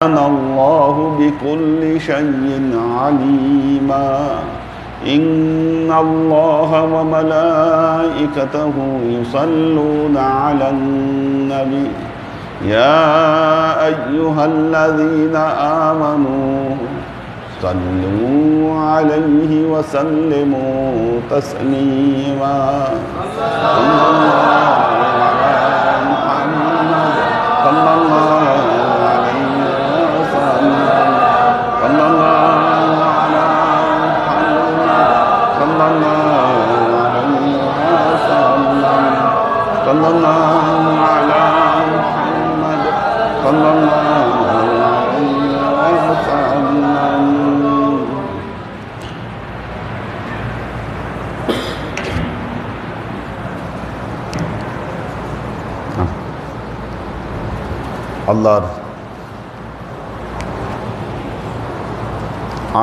كان الله بكل شيء عليما إن الله وملائكته يصلون على النبي يا أيها الذين آمنوا صلوا عليه وسلموا تسليما صلى الله আল্লাহর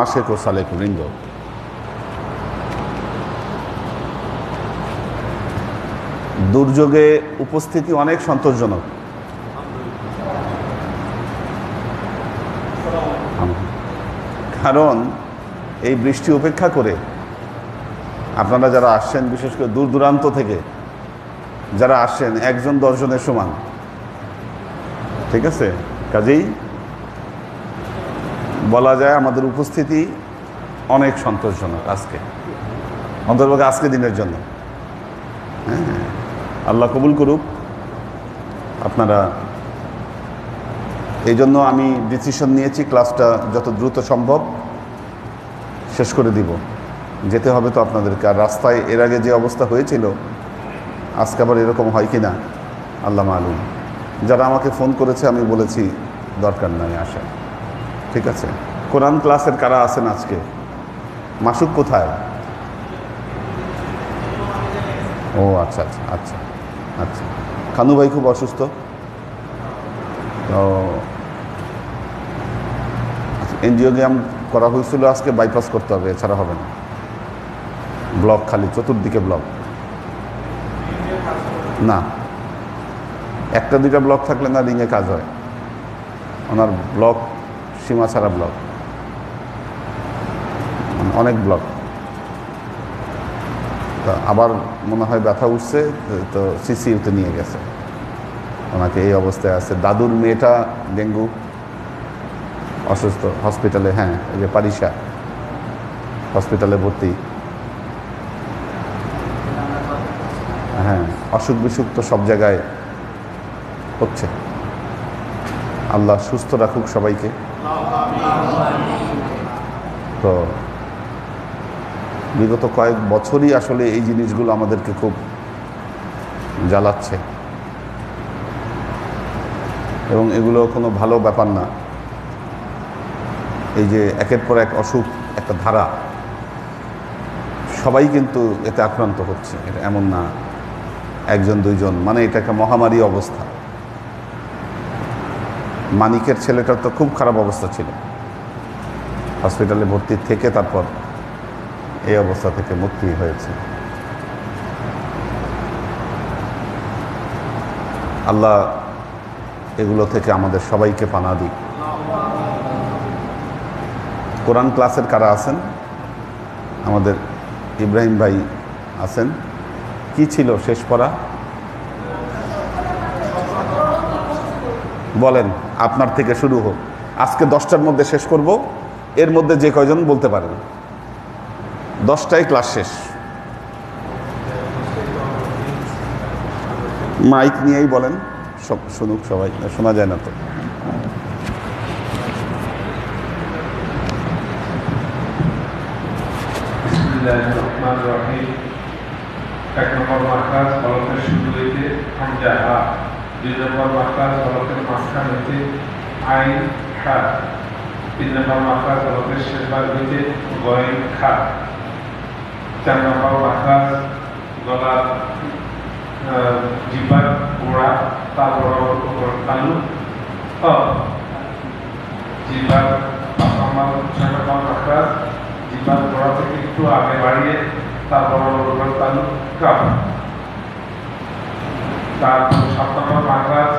আশিক ও সালেক বৃন্দ, দুর্যোগে উপস্থিতি অনেক সন্তোষজনক। কারণ এই বৃষ্টি উপেক্ষা করে আপনারা যারা আসছেন, বিশেষ করে দূর দূরান্ত থেকে যারা আসছেন, 1 জন 10 জনের সমান, ঠিক আছে? কাজেই বলা যায় আমাদের উপস্থিতি অনেক সন্তোষজনক আজকে, অন্তর্পক্ষে আজকে দিনের জন্য। হ্যাঁ, আল্লাহ কবুল করুক। আপনারা এই জন্য আমি ডিসিশন নিয়েছি ক্লাসটা যত দ্রুত সম্ভব শেষ করে দিব। যেতে হবে তো আপনাদেরকে। আর রাস্তায় এর আগে যে অবস্থা হয়েছিল, আজকে আবার এরকম হয় কি না আল্লাহ মালুম। যারা আমাকে ফোন করেছে আমি বলেছি দরকার নাই আসা, ঠিক আছে? কোরআন ক্লাসের কারা আছেন আজকে? মাসুক কোথায়? ও আচ্ছা আচ্ছা আচ্ছা আচ্ছা। খানু ভাই খুব অসুস্থ তো এনজিওগ্রাম করা হয়েছিল, আজকে বাইপাস করতে হবে, এছাড়া হবে না। ব্লক খালি, চতুর্দিকে ব্লক। না, 1-2টা ব্লক থাকলে না রিংয়ে কাজ হয়। ওনার ব্লক সীমা ছাড়া ব্লক, অনেক ব্লক। তো আবার মনে হয় ব্যথা উঠছে, তো সিসিউতে নিয়ে গেছে ওনাকে। এই অবস্থায় আছে। দাদুর মেয়েটা ডেঙ্গু, অসুস্থ, হসপিটালে। হ্যাঁ, এই যে পারিসা হসপিটালে ভর্তি। হ্যাঁ, অসুখ বিসুখ তো সব জায়গায় হচ্ছে। আল্লাহ সুস্থ রাখুক সবাইকে। তো বিগত কয়েক বছরই আসলে এই জিনিসগুলো আমাদেরকে খুব জ্বালাচ্ছে, এবং এগুলো কোনো ভালো ব্যাপার না। এই যে একের পর এক অসুখ, একটা ধারা, সবাই কিন্তু এতে আক্রান্ত হচ্ছে। এটা এমন না 1-2 জন, মানে এটা একটা মহামারী অবস্থা। মানিকের ছেলেটার তো খুব খারাপ অবস্থা ছিল, হসপিটালে ভর্তি থেকে তারপর এই অবস্থা থেকে মুক্তি হয়েছে। আল্লাহ এগুলো থেকে আমাদের সবাইকে পানা দিক। কোরআন ক্লাসের কারা আছেন? আমাদের ইব্রাহিম ভাই আছেন। কি ছিল শেষ পড়া? বলেন, আপনার থেকে শুরু হোক। আজকে 10টার মধ্যে শেষ করব, এর মধ্যে যে কয়জন বলতে পারেন। 10টায় ক্লাস শেষ। মাইক নিয়েই বলেন, সব শুনুক সবাই, শোনা যায় না তো। এক নম্বর মাখরাজ হরফের শুরু হইতে হামজা হা, 2 নম্বর মাখরাজ হরফের মাঝখান হইতে আইন হা, 3 নম্বর মাখরাজ হরফের শেষ ভাগ হইতে গয়েন খা, 4 নম্বর মাখরাজ গলার জিহ্বার গোড়া তার বরাবর উপর তালু ত, জিহ্বার 5 নম্বর 6 নম্বর মাখরাজ জিহ্বার গোড়া থেকে একটু আগে বাড়িয়ে তার বরাবর উপর তালু কাপ, তারপর 7 নম্বর মাখরাজ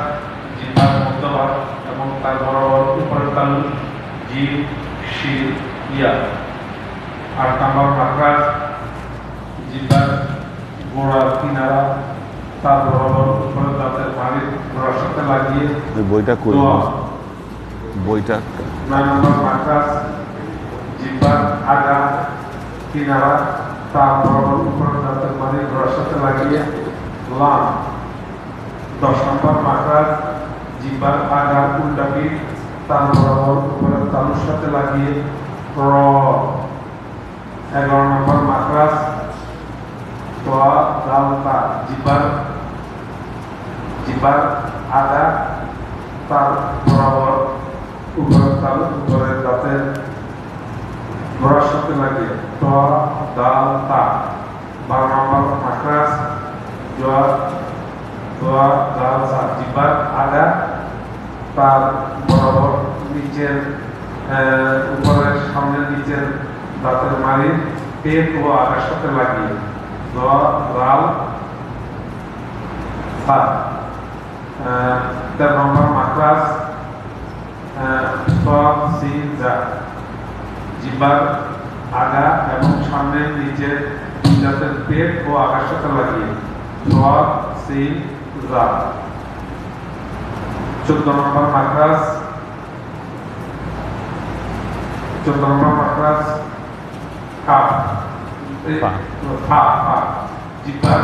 জিহ্বার মধ্যভাগ এবং তার বরাবর উপরের জিম শিল ইয়া। 8 নম্বর মাখরাজ জিহ্বার গোড়ার কিনারা তার বরাবর উপরে দাঁতের মাড়ির গোড়ার সাথে লাগিয়ে বইটা কই দোয়া। বইটা 9 নম্বর মাখরাজ জিহ্বার আগা কিনারা তার বরাবর উপরে দাঁতের মাড়ির গোড়ার সাথে লাগিয়ে লাম। 10 নম্বর মাখরাজ জিহ্বার আগা উল্টা পিঠ তার বরাবর উপরে তালুর সাথে লাগিয়ে র। 11 নম্বর মাখরাজ তোয়া দাল তা জিহ্বার আগা তার বরাবর উপরের তালু উপরের দাঁতের গোড়ার সাথে লাগিয়ে তোয়া দাল তা। 12 নম্বর মাখরাজ তোয়া দাল সা জিহ্বার আগা তার বরাবর নিচের উপরের সামনের নিচের দাঁতের মাড়ি পেট ও আগার সাথে লাগিয়ে দোয়া রাল ফা। 13 নম্বর মাখরাজ সিন জা জিহ্বার আগা এবং সামনের নিচের দাঁতের পেট ও আগার সাথে লাগিয়ে দোয়া সিন জা। 14 নম্বর মাখরাজ কাফ জিহ্বার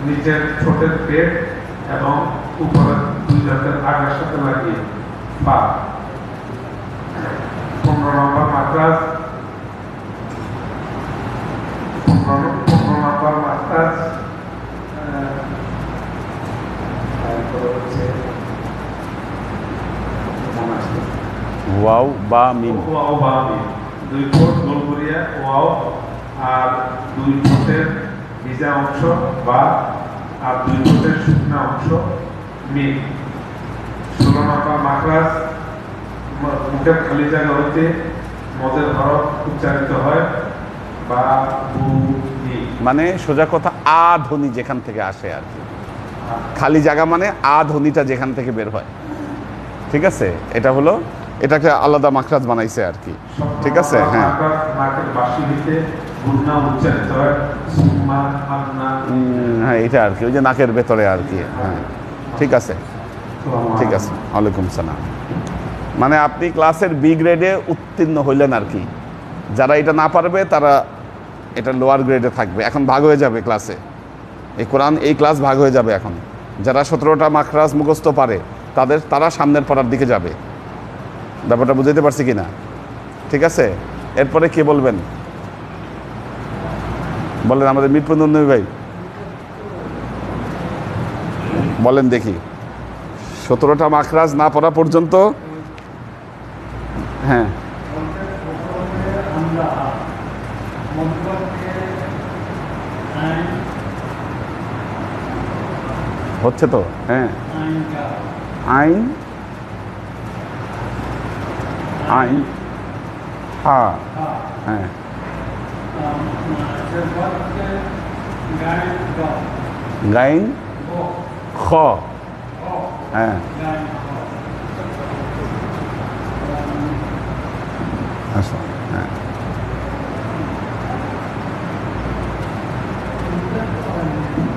নিচের ঠোঁটের পেট এবং উপরের দুই দাঁতের আগার সাথে লাগিয়ে পা। 15 নম্বর মাখরাজ 15 নম্বর মাখরাজ ওয়াও বা মিম। ওয়াও বা মিম। 2 ঠোঁট গোল করিয়া ওয়াও আর 2 ঠোঁটের ভিজা অংশ বা আর 2 ঠোঁটের শুকনো অংশ মিম। 16 নম্বর মাখরাজ মুখের খালি জায়গা হইতে মদের হরফ উচ্চারিত হয় বা বু নি। মানে সোজা কথা আ ধ্বনি যেখান থেকে আসে আর কি। খালি জায়গা মানে আ ধ্বনিটা যেখান থেকে বের হয়। ঠিক আছে, এটা হলো এটাকে আলাদা মাখরাজ বানাইছে আর কি। ঠিক আছে, হ্যাঁ নাকের বাঁশি হইতে গুন্না উচ্চারিত হয় সুম্মা আন্না। হ্যাঁ এটা আর কি ওই যে নাকের ভেতরে আর কি। হ্যাঁ ঠিক আছে, ঠিক আছে। ওয়ালাইকুম সালাম। মানে আপনি ক্লাসের বি গ্রেডে উত্তীর্ণ হইলেন আর কি। যারা এটা না পারবে তারা এটা লোয়ার গ্রেডে থাকবে। এখন ভাগ হয়ে যাবে ক্লাসে, এই কোরআন এই ক্লাস ভাগ হয়ে যাবে। এখন যারা 17টা মাখরাজ মুখস্থ পারে তারা সামনের পড়ার দিকে যাবে। ব্যাপারটা বুঝাইতে পারছি কি না? ঠিক আছে, এরপরে কে বলবেন? বলেন আমাদের মিরপুর নন্দী ভাই বলেন দেখি। 17টা মাখরাজ না পড়া পর্যন্ত হ্যাঁ হচ্ছে তো। হ্যাঁ আইন আইন হা হ্যাঁ গাইন খ হ্যাঁ আচ্ছা হ্যাঁ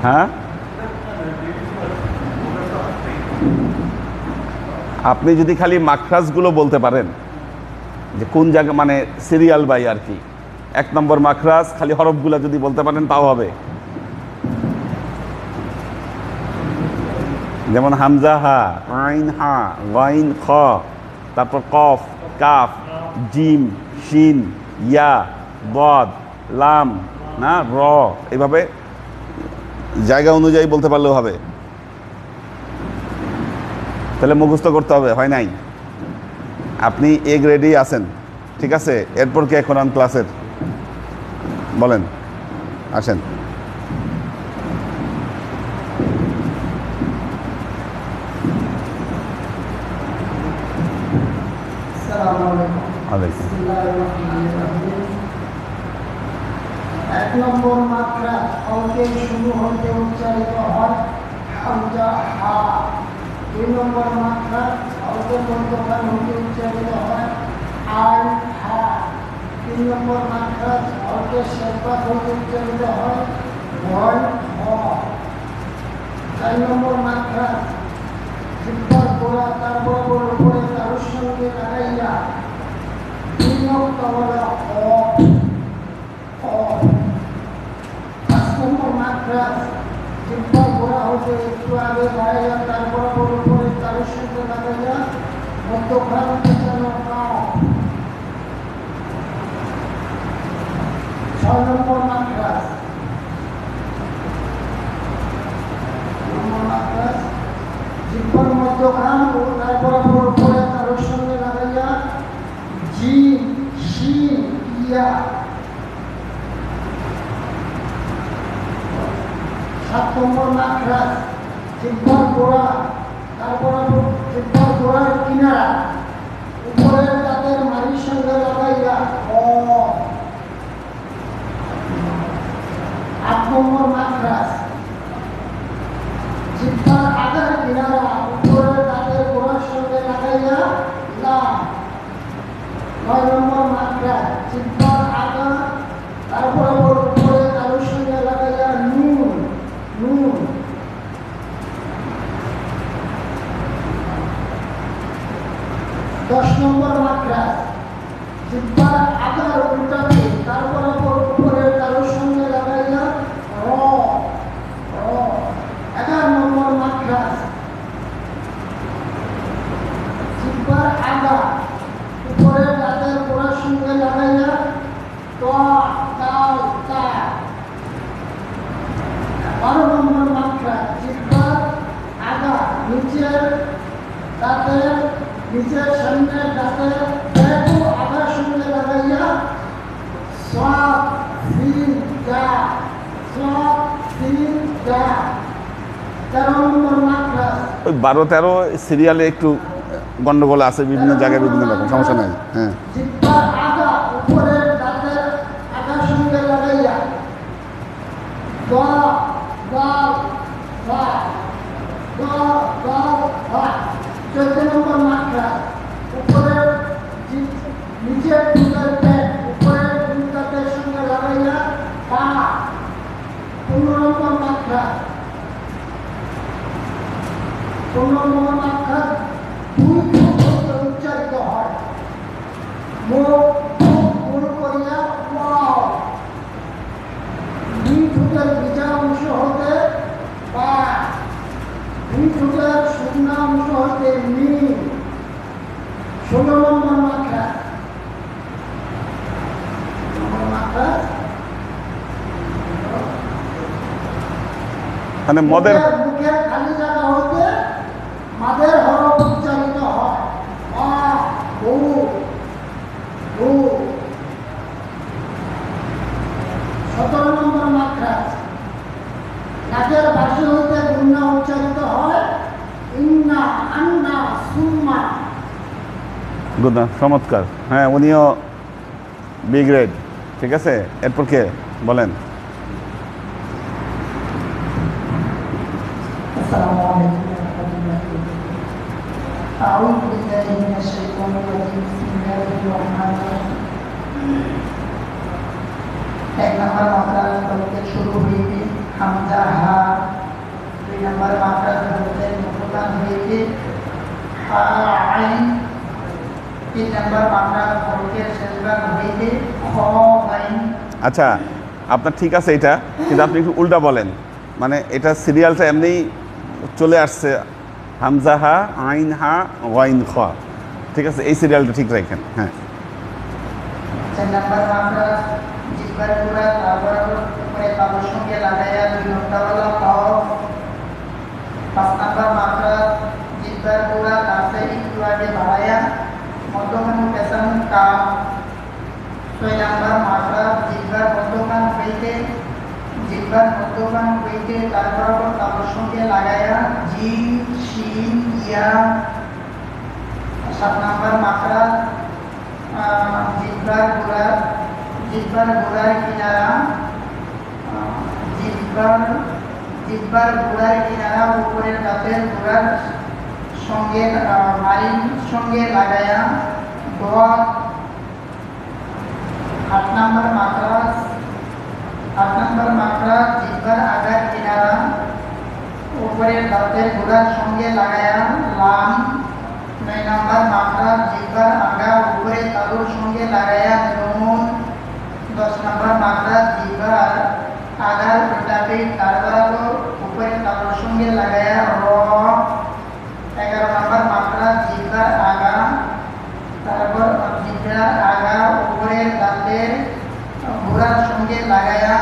হ্যাঁ আপনি যদি খালি মাখরাজগুলো বলতে পারেন যে কোন জায়গা মানে সিরিয়াল বাই আর কি। 1 নম্বর মাখরাজ খালি হরফগুলো যদি বলতে পারেন তাও হবে। যেমন হামজা হা, আইন হা, গাইন খ, তারপর কফ কাফ, জিম শিন ইয়া, বদ লাম না র, এভাবে জায়গা অনুযায়ী বলতে পারলেও হবে। তাহলে মুখস্থ করতে হবে, হয় নাই? আপনি এ গ্রেডেই আছেন, ঠিক আছে। এরপর কে কোরআন ক্লাসের বলেন, আসেন। আলাইকুম। 1 নম্বর মাত্রা অঙ্কের শুরু হতে উচ্চারিত হয় হামজা হা। 2 নম্বর মাত্রা অঙ্কের মধ্যখান হতে উচ্চারিত হয় 3 নম্বর মাখরাজ হরকের শেষ ভাগ হতে উচ্চারিত হয় ভয় হ। 4 নম্বর মাখরাজ জিহ্বার গোড়া তার বরাবর উপরে তালুর সঙ্গে লাগাইয়া 2 অক্টা হলো অ। 5 নম্বর মাখরাজ জিহ্বার গোড়া হতে একটু আগে বাড়াইয়া তার বরাবর উপরে তালুর সঙ্গে লাগাইয়া মধ্যখান পেছানো নাও। 6 নম্বর মাখরাজ জিহ্বার মধ্যখান ও তার বরাবর উপরে তালুর সঙ্গে লাগাইয়া জিম শিন ইয়া। 7 নম্বর মাখরাজ জিহ্বার গোড়া তার বরাবর জিহ্বার গোড়ার কিনারা উপরের দাঁতের মাড়ির সঙ্গে লাগাইয়া অ। 8 নম্বর মাখরাজ জিহ্বার আগার কিনারা উপরের দাঁতের গোড়ার সঙ্গে লাগাইয়া লা। 9 নম্বর মাখরাজ জিহ্বার আগা তার বরাবর উপরে তালুর সঙ্গে লাগাইয়া নুন নুন। 10 নম্বর মাখরাজ জিহ্বার আগার উল্টাতে তার বরাবর উপরের তালুর সঙ্গে লাগাইয়া র র। 11 নম্বর মাখরাজ জিহ্বার আগা উপরের দাঁতের গোড়ার সঙ্গে লাগাইয়া ত তাল তা। 12 নম্বর মাখরাজ জিহ্বার আগা নিচের দাঁতের নিচের সামনের দাঁতের একটু আগার সঙ্গে লাগাইয়া সব সিন যা সব সিন যা। 13 নম্বর মাখরাজ ওই 12-13 সিরিয়ালে একটু গন্ডগোল আছে, বিভিন্ন জায়গায় বিভিন্ন রকম, সমস্যা নাই। হ্যাঁ, জিহ্বার আগা উপরের দাঁতের আগার সঙ্গে লাগাইয়া দ দাল ভা দ দাল ভা। 14 নম্বর মাখরাজ উপরের নিচের দুধের পেট উপরের দুই দাঁতের সঙ্গে লাগাইয়া পা। 15 নম্বর মাখরাজ 15 নম্বর মাখরাজ দুই ঠোঁট হতে উচ্চারিত হয় মুখ গোল করিয়া ওয়াও। দুই ঠোঁটের ভিজা অংশ হতে পা, দুই ঠোঁটের শুকনা অংশ হতে মি। 16 নম্বর মাখরাজ মানে মদের মুখের খালি জায়গা হতে মাদের হরফ উচ্চারিত হয় আ ও ও। 17 নম্বর মাখরাজ নাকের পাশে হইতে গুণনা উচ্চারিত হয় ইন্না আন্না সুম্মা। গুড, চমৎকার। হ্যাঁ, উনিও বি গ্রেড। ঠিক আছে, এরপর কে বলেন? السلام عليكم ورحمة الله وبركاته. أعوذ بالله من الشيطان الرجيم. بسم الله الرحمن الرحيم. এক নম্বর মাত্রার হরফের শুরু হইতে হামজা হা। 2 নম্বর মাত্রার হরফের মুখতান হইতে হা আইন। 3 নম্বর মাত্রার হরফের শেষ ভাগ হইতে খ আইন। আচ্ছা, আপনার ঠিক আছে এটা, কিন্তু আপনি একটু উল্টা বলেন। মানে এটা সিরিয়ালটা এমনি চলে আসছে, হামজা হা আইন হা ওয়াইন খ। ঠিক আছে, এই সিরিয়ালটা ঠিক রাখেন। হ্যাঁ, 4 নম্বর মাত্রা জিহ্বার গোড়া তারপর উপরে তালুর সঙ্গে লাগাইয়া 2 অক্টাওয়ালা কফ। 5 নম্বর মাত্রা জিহ্বার গোড়া কাছে একটু আগে বাড়াইয়া মধ্যখান পেছানো কাফ। 6 নম্বর মাত্রা জিহ্বার মধ্যখান হইতে তারপর তালুর সঙ্গে লাগাইয়া জিম শিন ইয়া। 7 নম্বর মাত্রা জিহ্বার গোড়ার কিনারা জিহ্বার গোড়ার কিনারা উপরের দাঁতের গোড়ার সঙ্গে মাড়ির সঙ্গে লাগাইয়া দোয়া। 8 নম্বর মাখরাজ 8 নম্বর মাখরাজ জিহ্বার আগার কিনারা উপরের দাঁতের গোড়ার সঙ্গে লাগায়া লাম। 9 নম্বর মাখরাজ জিহ্বার আগা উপরে তালুর সঙ্গে লাগায়া নুন। 10 নম্বর মাখরাজ জিহ্বার আগার উল্টাপে তার বরাবর উপরে তালুর সঙ্গে লাগায়া র। 11 নম্বর মাখরাজ জিহ্বার আগা তারপর জিহ্বার আগা উপরের দাঁতের গোড়ার সঙ্গে লাগায়া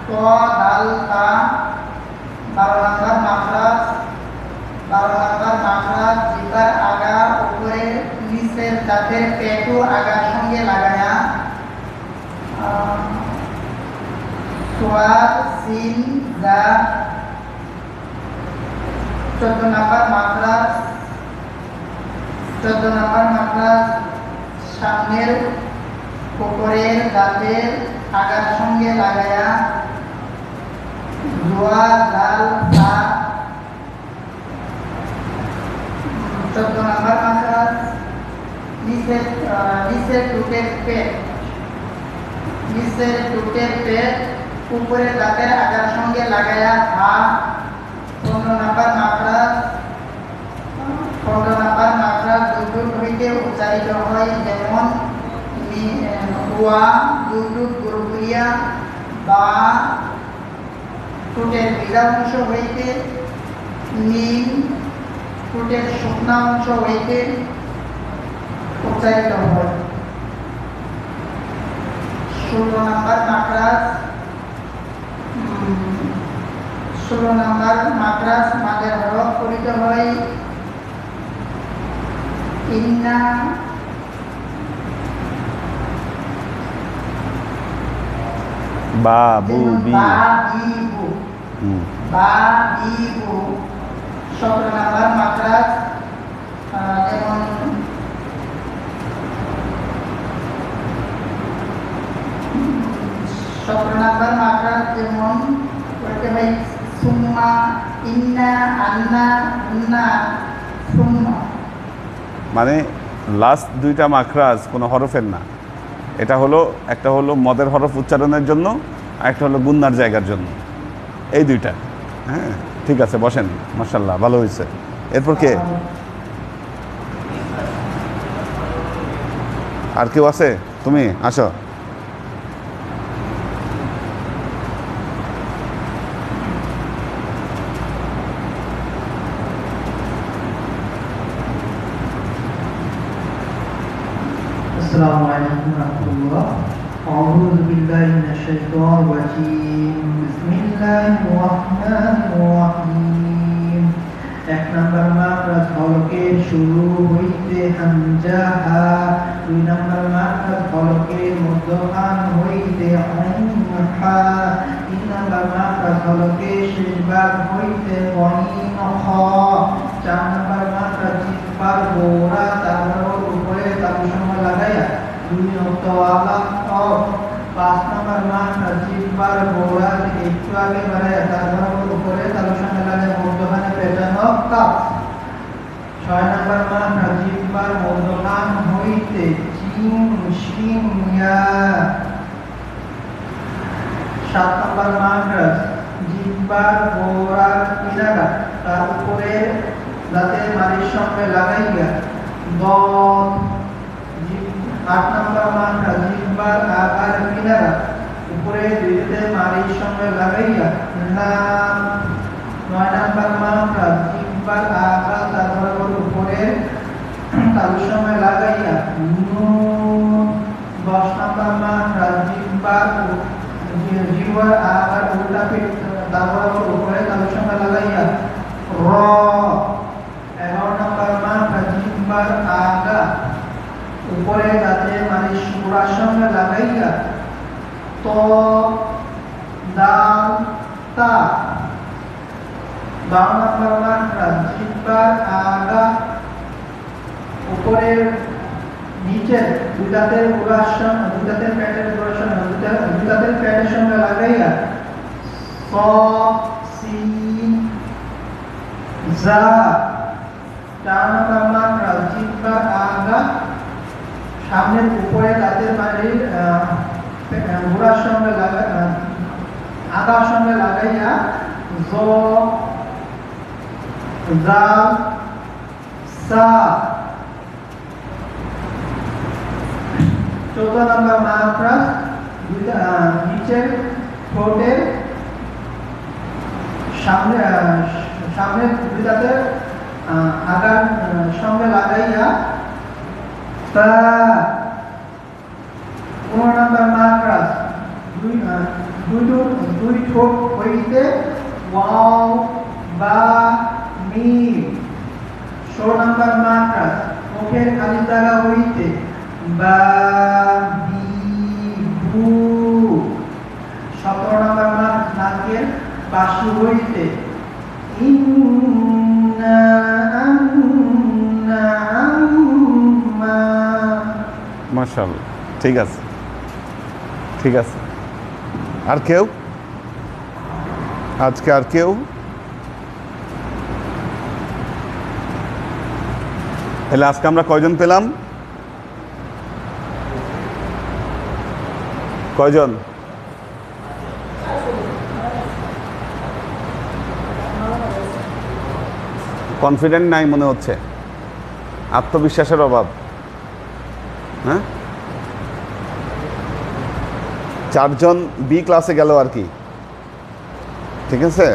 ত দাল তা। 12 নম্বর মাখরাজ জিহ্বার আগা উপরে নিচের দাঁতের পেটু আগার সঙ্গে লাগায়া সোয়াদ সিন জা। 14 নম্বর মাখরাজ সামনের উপরের দাঁতের আগার সঙ্গে লাগায়া দোয়া দাল তা। 14 নম্বর মাখরাজ নিচের টুটের পেট উপরের দাঁতের আগার সঙ্গে লাগায়া হা। 15 নম্বর মাখরাজ দুটুক হইতে উচ্চারিত হয়, যেমন ওয়া দুটুক গুরগুরিয়া বা টুটের ভিজা অংশ হইতে, মিম টুটের শুকনা অংশ হইতে উচ্চারিত হয়। 16 নম্বর মাখরাজ মাঝের হরফ পড়িত হয় ইন্না। বা বু বি। 17 নম্বর মাখরাজ যেমন বলতে হয় সুম্মা ইন্না আন্না উন্না সুম্মা। মানে লাস্ট দুইটা মাখরাজ কোনো হরফের না, এটা হলো একটা হলো মদের হরফ উচ্চারণের জন্য, আর একটা হলো গুন্নার জায়গার জন্য, এই দুইটা। হ্যাঁ ঠিক আছে, বসেন। মাশাআল্লাহ, ভালো হয়েছে। এরপর কে, আর কেউ আছে? তুমি আসো। السلام عليكم ورحمة الله. أعوذ بالله من الشيطان الرجيم. بسم الله الرحمن الرحيم. 1 নম্বর মাখরাজ হলকের শুরু হইতে হামজা হা। 2 নম্বর মাখরাজ হলকের মধ্যখান হইতে আইন হা। 3 নম্বর মাখরাজ হলকের শেষ ভাগ হইতে গইন খ। 4 নম্বর মাখরাজ জিহ্বার গোড়া তারপর উপরে তালুর সঙ্গে লাগাইয়া 2 নক্তওয়ালা ও। 5 নম্বর মাখরাজ জিহ্বার গোড়া একটু আগে বাড়াইয়া তারপর উপরে তালুর সঙ্গে লাগাইয়া মধ্যখানে পেটানো কাফ। 6 নম্বর মাখরাজ জিহ্বার মধ্যখান হইতে জিম শিন ইয়া। 7 নম্বর মাখরাজ জিহ্বার গোড়ার কিনারা তার উপরে দাঁতের মাড়ির সঙ্গে লাগাইয়া দত। 8 নম্বর মাখরাজ জিহ্বার আগার কিনারা উপরে দুই দাঁতের মাড়ির সঙ্গে লাগাইয়া লাম। 9 নম্বর মাখরাজ জিহ্বার আগা তার বরাবর উপরে তালুর সঙ্গে লাগাইয়া নুন। 10 নম্বর মাখরাজ জিহ্বার আগার উল্টা পিঠ তার বরাবর উপরে তালুর সঙ্গে লাগাইয়া র। 11 নম্বর মাখরাজ জিহ্বার আগা উপরে দাঁতের মাড়ির গোড়ার সঙ্গে লাগাইয়া ত দাল তা। 12 নম্বর মাখরাজ জিহ্বার আগা উপরের নিচের দুই দাঁতের গোড়ার সঙ্গে দুই দাঁতের পেটের গোড়ার সঙ্গে দুই দাঁতের পেটের সঙ্গে লাগাইয়া স সিন জা। 4 নম্বর মাখরাজ জিহ্বার আগা সামনের উপরে দাঁতের মাড়ির ঘোড়ার সঙ্গে আগার সঙ্গে লাগাইয়া জ জাল সা। 14 নম্বর মাখরাজ নিচের ঠোঁটের সামনে দুই দাঁতের আগার সঙ্গে লাগাইয়া তা। 15 নম্বর মাখরাজ দুই ঠোঁট হইতে ওয়াও বা মিম। 16 নম্বর মাখরাজ মুখের খালি জায়গা হইতে বা বি বু। 17 নম্বর নাকের বাসু হইতে ইন্না আন্না আম্মা। মাশাআল্লাহ, ঠিক আছে, ঠিক আছে। আর কেউ আজকে? আর কেউ? তাহলে আজকে আমরা কয়জন পেলাম? কয়জন? কনফিডেন্ট নাই মনে হচ্ছে, আত্মবিশ্বাসের অভাব। হ্যাঁ, 4 জন বি ক্লাসে গেল আর কি। ঠিক আছে,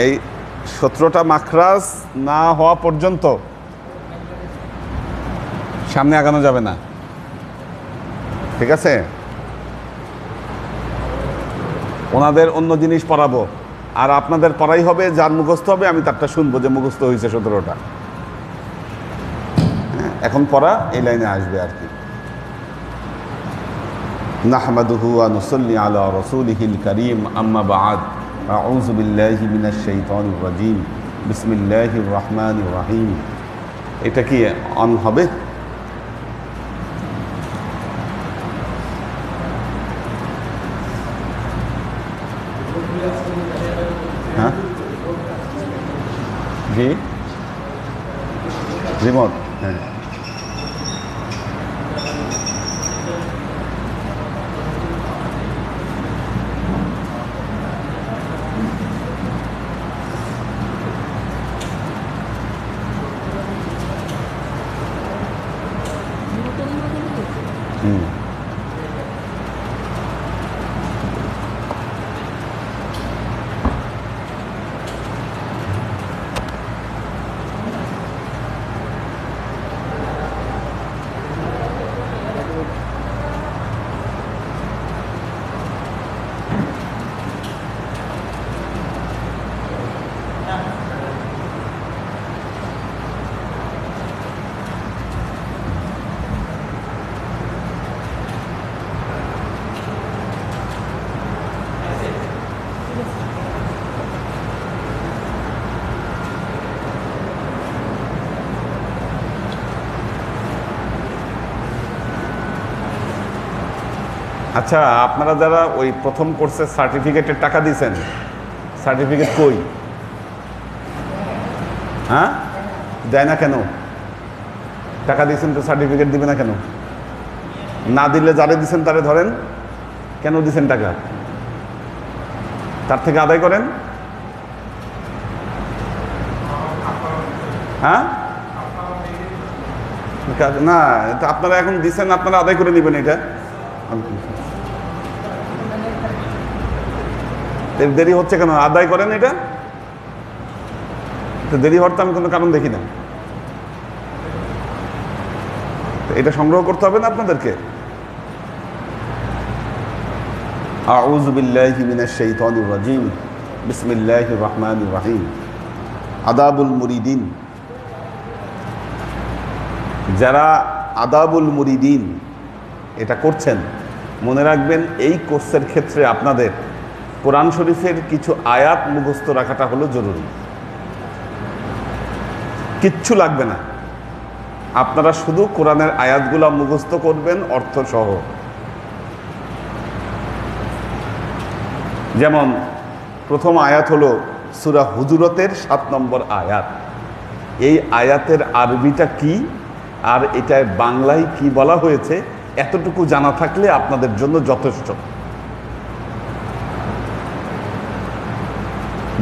এই 17টা মাখরাজ না হওয়া পর্যন্ত সামনে আগানো যাবে না। ঠিক আছে, ওনাদের অন্য জিনিস পড়াবো, আর আপনাদের পড়াই হবে, যার মুখস্থ হবে আমি তারটা শুনবো যে মুখস্থ হয়েছে 17টা। এখন পড়া এই লাইনে আসবে আর কি। নাহমাদুহু ওয়া নুসাল্লি আলা রাসূলিহিল কারীম, আম্মা বা'দ। আউযু বিল্লাহি মিনাশ শাইতানির রাজীম, বিসমিল্লাহির রহমানির রহিম। এটা কি অন হবে? হ্যাঁ, জি, রিমোট। হ্যাঁ, আচ্ছা, আপনারা যারা ওই প্রথম কোর্সের সার্টিফিকেটের টাকা দিয়েছেন, সার্টিফিকেট কই? হ্যাঁ, দেয় না কেন? টাকা দিয়েছেন তো সার্টিফিকেট দিবে না কেন? না দিলে যারে দিচ্ছেন তারে ধরেন, কেন দিচ্ছেন টাকা? তার থেকে আদায় করেন। হ্যাঁ, না, আপনারা এখন দিচ্ছেন, আপনারা আদায় করে নেবেন। এটা দেরি হচ্ছে কেন? আদায় করেন। এটা দেরি হওয়ার তো আমি কোনো কারণ দেখি না। এটা সংগ্রহ করতে হবে না আপনাদেরকে। আউযু বিল্লাহি মিনাশ শাইতানির রাজীম, বিসমিল্লাহির রহমানির রহিম। আদাবুল মুরিদিন, যারা আদাবুল মুরিদিন এটা করছেন, মনে রাখবেন এই কোর্সের ক্ষেত্রে আপনাদের কোরআন শরীফের কিছু আয়াত মুখস্থ রাখাটা হলো জরুরি। কিচ্ছু লাগবে না, আপনারা শুধু কোরআনের আয়াতগুলো মুখস্থ করবেন অর্থ সহ। যেমন প্রথম আয়াত হলো সূরা হুজুরাতের 7 নম্বর আয়াত। এই আয়াতের আরবিটা কি আর এটায় বাংলায় কি বলা হয়েছে এতটুকু জানা থাকলে আপনাদের জন্য যথেষ্ট।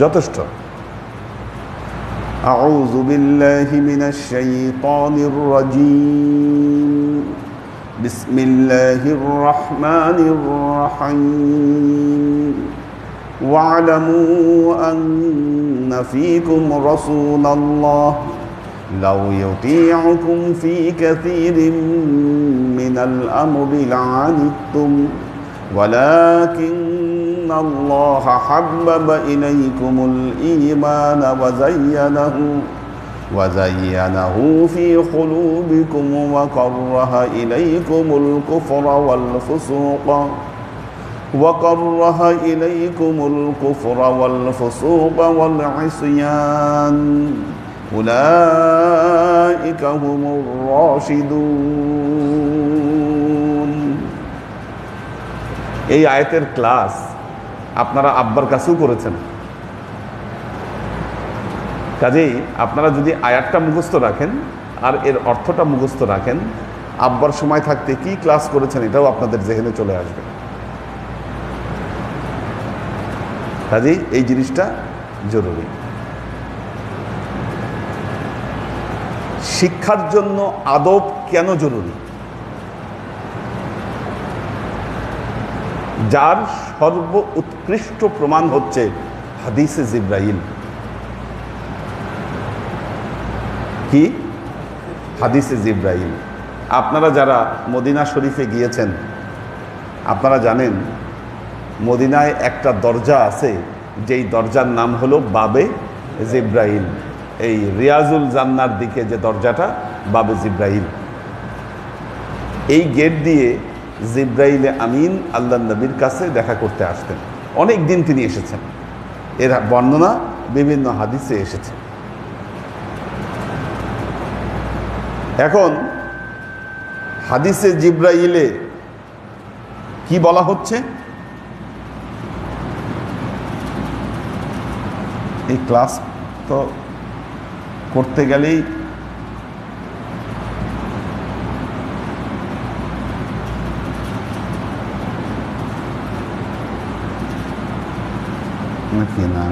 যথেষ্ট। আউযু বিল্লাহি মিনাশ শাইতানির রাজীম। বিসমিল্লাহির রাহমানির রাহিম। ওয়া'লামু আন্না ফীকুম রাসূলাল্লাহ লাউ ইউতি'উকুম ফী কাসীরিন মিনাল আমরি লা'আনিতুম ওয়ালাকিন আল্লাহ হাব্বাবা ইলাইকুমুল ঈমান ওয়াযায়্যানাহু ফী কুলূবিকুম ওয়া কাররাহা ইলাইকুমুল কুফরা ওয়াল ফুসুকা ওয়াল ইসয়ান উলাইকা হুমুর রাশিদুন। এই আয়াতের ক্লাস আপনারা আব্বার কাছেও করেছেন। কাজেই আপনারা যদি আয়াতটা মুখস্থ রাখেন আর এর অর্থটা মুখস্থ রাখেন, আব্বার সময় থাকতে কি ক্লাস করেছেন এটাও আপনাদের জেহেনে চলে আসবে। কাজেই এই জিনিসটা জরুরি। শিক্ষার জন্য আদব কেন জরুরি? যার সর্ব উৎকৃষ্ট প্রমাণ হচ্ছে হাদিসে জিব্রাইল। কি? হাদিসে জিব্রাইল। আপনারা যারা মদিনা শরীফে গিয়েছেন আপনারা জানেন মদিনায় একটা দরজা আছে, যেই দরজার নাম হলো বাবে জিব্রাইল। এই রিয়াজুল জান্নার দিকে যে দরজাটা, বাবে জিব্রাইল। এই গেট দিয়ে জিব্রাইল আমিন আল্লাহ নবীর কাছে দেখা করতে আসতেন। অনেক দিন তিনি এসেছেন, এর বর্ণনা বিভিন্ন হাদিসে এসেছে। এখন হাদিসে জিব্রাইলে কি বলা হচ্ছে? এই ক্লাস তো করতে গেলেই নাকি না?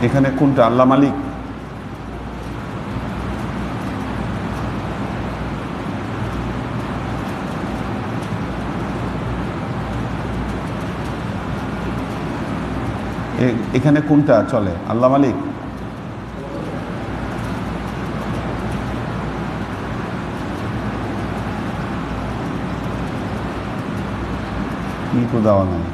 এখানে কোনটা? আল্লাহ মালিক। এখানে কোনটা চলে? আল্লাহ মালিক। কি তো দেওয়া নাই।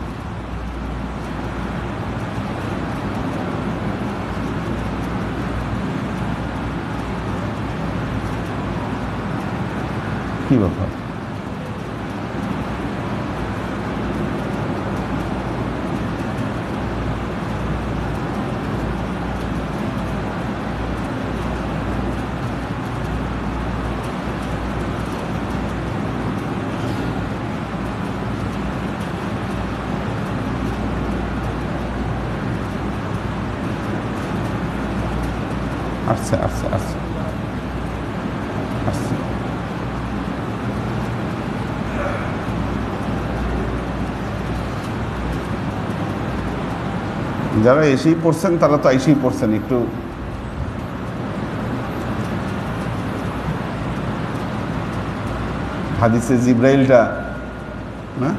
কি ব্যাপার? আসছে আসছে আসছে আসছে। যারা এসেই পড়ছেন তারা তো এসেই পড়ছেন, একটু হাদিসে জিব্রাইলটা না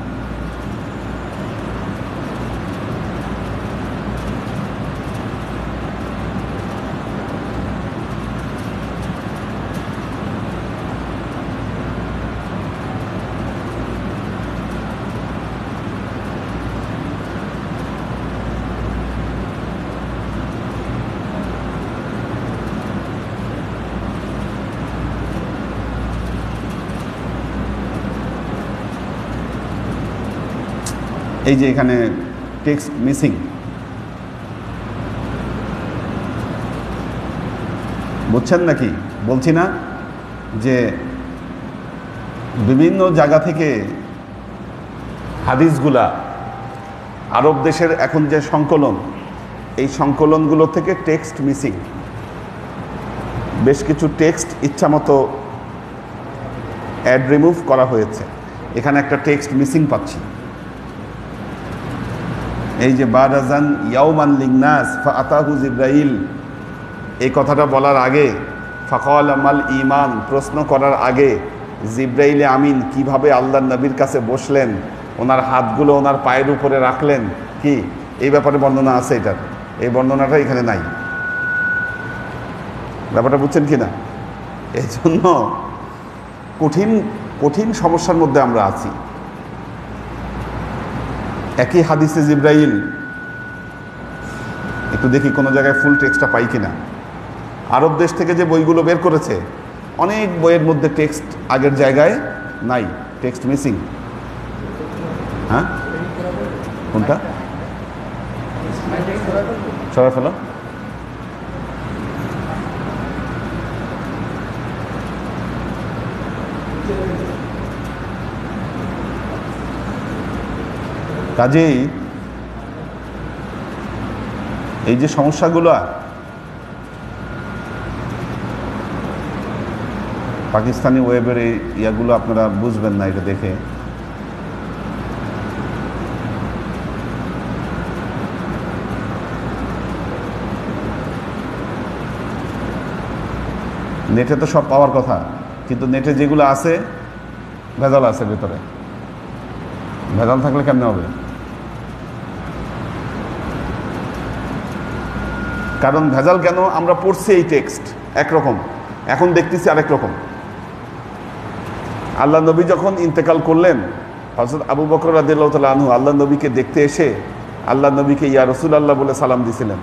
এই যে এখানে টেক্সট মিসিং। বুঝছেন নাকি? বলছি না যে বিভিন্ন জায়গা থেকে হাদিসগুলা, আরব দেশের এখন যে সংকলন, এই সংকলনগুলো থেকে টেক্সট মিসিং। বেশ কিছু টেক্সট ইচ্ছামতো অ্যাড রিমুভ করা হয়েছে। এখানে একটা টেক্সট মিসিং পাচ্ছি। এই যে বারাজান ইয়াউমান লিন্নাস ফাআতাহু জিবরাইল, এই কথাটা বলার আগে ফাকাল আমাল ঈমান প্রশ্ন করার আগে জিবরাইলে আমিন কিভাবে আল্লাহর নবীর কাছে বসলেন, ওনার হাতগুলো ওনার পায়ের উপরে রাখলেন, কি এই ব্যাপারে বর্ণনা আছে। এটার এই বর্ণনাটা এখানে নাই। ব্যাপারটা বুঝছেন কি না? এই জন্য কঠিন কঠিন সমস্যার মধ্যে আমরা আছি। একই হাদিসে জিবরাইল, একটু দেখি কোনো জায়গায় ফুল টেক্সটটা পাই কিনা। আরব দেশ থেকে যে বইগুলো বের করেছে, অনেক বইয়ের মধ্যে টেক্সট আগের জায়গায় নাই, টেক্সট মিসিং। হ্যাঁ, কোনটা সরাই ফেলো। কাজেই এই যে সমস্যাগুলো, পাকিস্তানি ওয়েবের এই ইয়াগুলো আপনারা বুঝবেন না এটা দেখে। নেটে তো সব পাওয়ার কথা, কিন্তু নেটে যেগুলো আছে ভেজাল আছে ভেতরে। ভেজাল থাকলে কেমনে হবে? কারণ ভেজাল কেন? আমরা পড়ছি এই টেক্সট একরকম, এখন দেখতেছি আরেক রকম। আল্লাহ নবী যখন ইন্তেকাল করলেন, হযরত আবু বকর রাদিয়াল্লাহু তাআলা আনহু আল্লাহ নবীকে দেখতে এসে আল্লাহ নবীকে ইয়া রাসূলুল্লাহ বলে সালাম দিয়েছিলেন।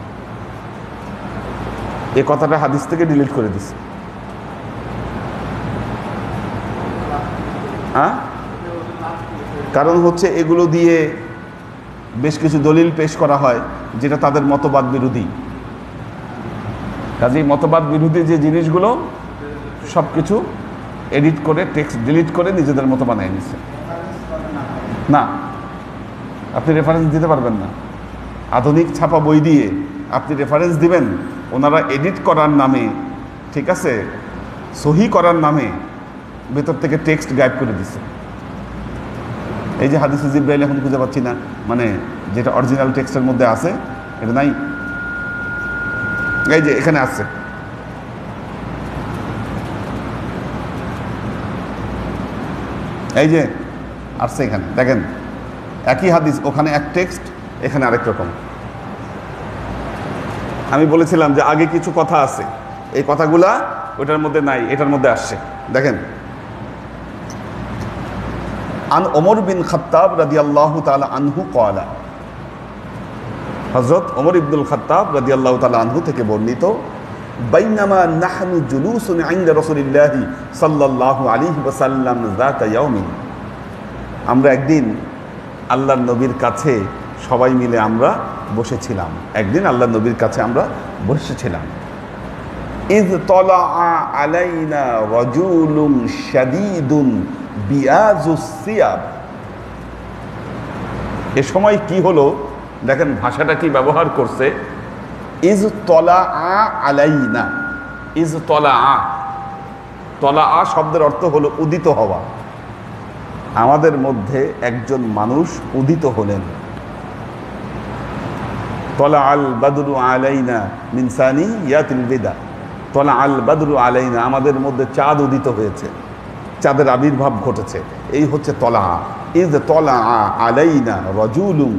এই কথাটা হাদিস থেকে ডিলিট করে দিছে। হ্যাঁ, কারণ হচ্ছে এগুলো দিয়ে বেশ কিছু দলিল পেশ করা হয় যেটা তাদের মতবাদ বিরোধী। কাজেই মতবাদ বিরোধী যে জিনিসগুলো সব কিছু এডিট করে টেক্সট ডিলিট করে নিজেদের মতো বানিয়ে নিচ্ছে। না, আপনি রেফারেন্স দিতে পারবেন না। আধুনিক ছাপা বই দিয়ে আপনি রেফারেন্স দিবেন, ওনারা এডিট করার নামে, ঠিক আছে, সহি করার নামে ভেতর থেকে টেক্সট গায়েব করে দিচ্ছে। এই যে হাদিসে জিবরাইল এখন খুঁজে পাচ্ছি না, মানে যেটা অরিজিনাল টেক্সটের মধ্যে আছে এটা নাই। এই যে এখানে আছে, এই যে আসছে এখানে দেখেন, একই হাদিস, ওখানে এক টেক্সট, এখানে আরেক রকম। আমি বলেছিলাম যে আগে কিছু কথা আছে, এই কথাগুলা ওটার মধ্যে নাই, এটার মধ্যে আসছে। দেখেন, আন ওমর বিন খাত্তাব রাদিয়াল্লাহু তাআলা আনহু ক্বালা, হযরত ওমর ইবনুল খাত্তাব রাদিয়াল্লাহু তাআলা আনহু থেকে বর্ণিত, বাইনামা নাহনু জুলুসুন ইনদা রাসূলিল্লাহি সাল্লাল্লাহু আলাইহি ওয়াসাল্লাম যাতা ইয়াউমিন, আমরা একদিন আল্লাহর নবীর কাছে সবাই মিলে আমরা বসেছিলাম। একদিন আল্লাহর নবীর কাছে আমরা বসেছিলাম। ইয তালা আলাইনা রাজুলুন শাদীদুন বিয়াজুস সিয়াব, এ সময় কি হলো দেখেন ভাষাটা কি ব্যবহার করছে। ইজ তলা আলাইনা, ইজ তলা শব্দের অর্থ হলো উদিত হওয়া। আমাদের মধ্যে একজন মানুষ উদিত হলেন। তলা আল বাদরু আলাইনা মিন সানিয়াতিল বিদা, তলা আল বাদরু আলাইনা, আমাদের মধ্যে চাঁদ উদিত হয়েছে, চাঁদের আবির্ভাব ঘটেছে, এই হচ্ছে তলা। ইজ তলা আলাইনা রাজুলুন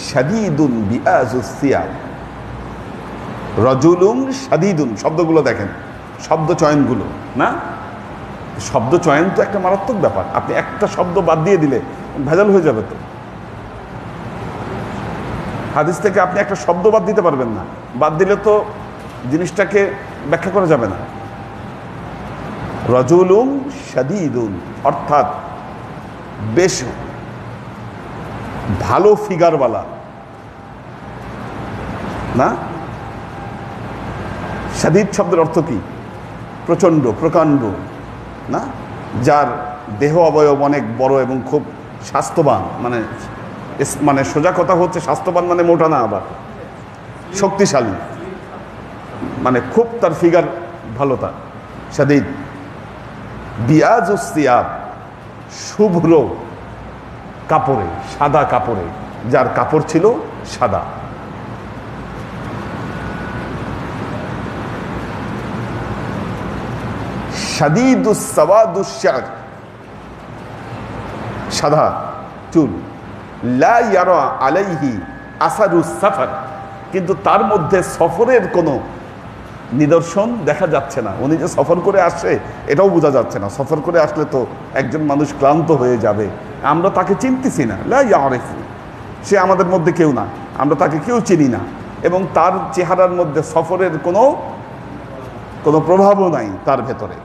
শাদীদুন বিআজুস সিয়াব, রাজুলুন শাদীদুন, শব্দগুলো দেখেন, শব্দ চয়নগুলো না, শব্দ চয়ন তো একটা মারাত্মক ব্যাপার। আপনি একটা শব্দ বাদ দিয়ে দিলে ভেজাল হয়ে যাবে। তো হাদিস থেকে আপনি একটা শব্দ বাদ দিতে পারবেন না, বাদ দিলে তো জিনিসটাকে ব্যাখ্যা করা যাবে না। রাজুলুন শাদীদুন অর্থাৎ বেশ ভালো ফিগারওয়ালা না। শাদীদ শব্দের অর্থ কি? প্রচণ্ড প্রকাণ্ড, না, যার দেহ অবয়ব অনেক বড় এবং খুব স্বাস্থ্যবান, মানে সোজা কথা হচ্ছে স্বাস্থ্যবান মানে মোটা না, আবার শক্তিশালী, মানে খুব তার ফিগার ভালো। তার শাদীদ বিয়াজুস সিয়াব, শুভ্র কাপড়ে, সাদা কাপড়ে, যার কাপড় ছিল সাদা। শাদীদুস সাওয়াদুস শা'r, সাদা চুল। লা ইয়ারা আলাইহি আসারুস সাফার, কিন্তু তার মধ্যে সফরের কোনো নিদর্শন দেখা যাচ্ছে না। উনি যে সফর করে আসছে এটাও বোঝা যাচ্ছে না। সফর করে আসলে তো একজন মানুষ ক্লান্ত হয়ে যাবে। আমরা তাকে চিনতেছি না, লা ইয়ারিফু, সে আমাদের মধ্যে কেউ না, আমরা তাকে কেউ চিনি না, এবং তার চেহারার মধ্যে সফরের কোনো প্রভাবও নাই তার ভেতরে।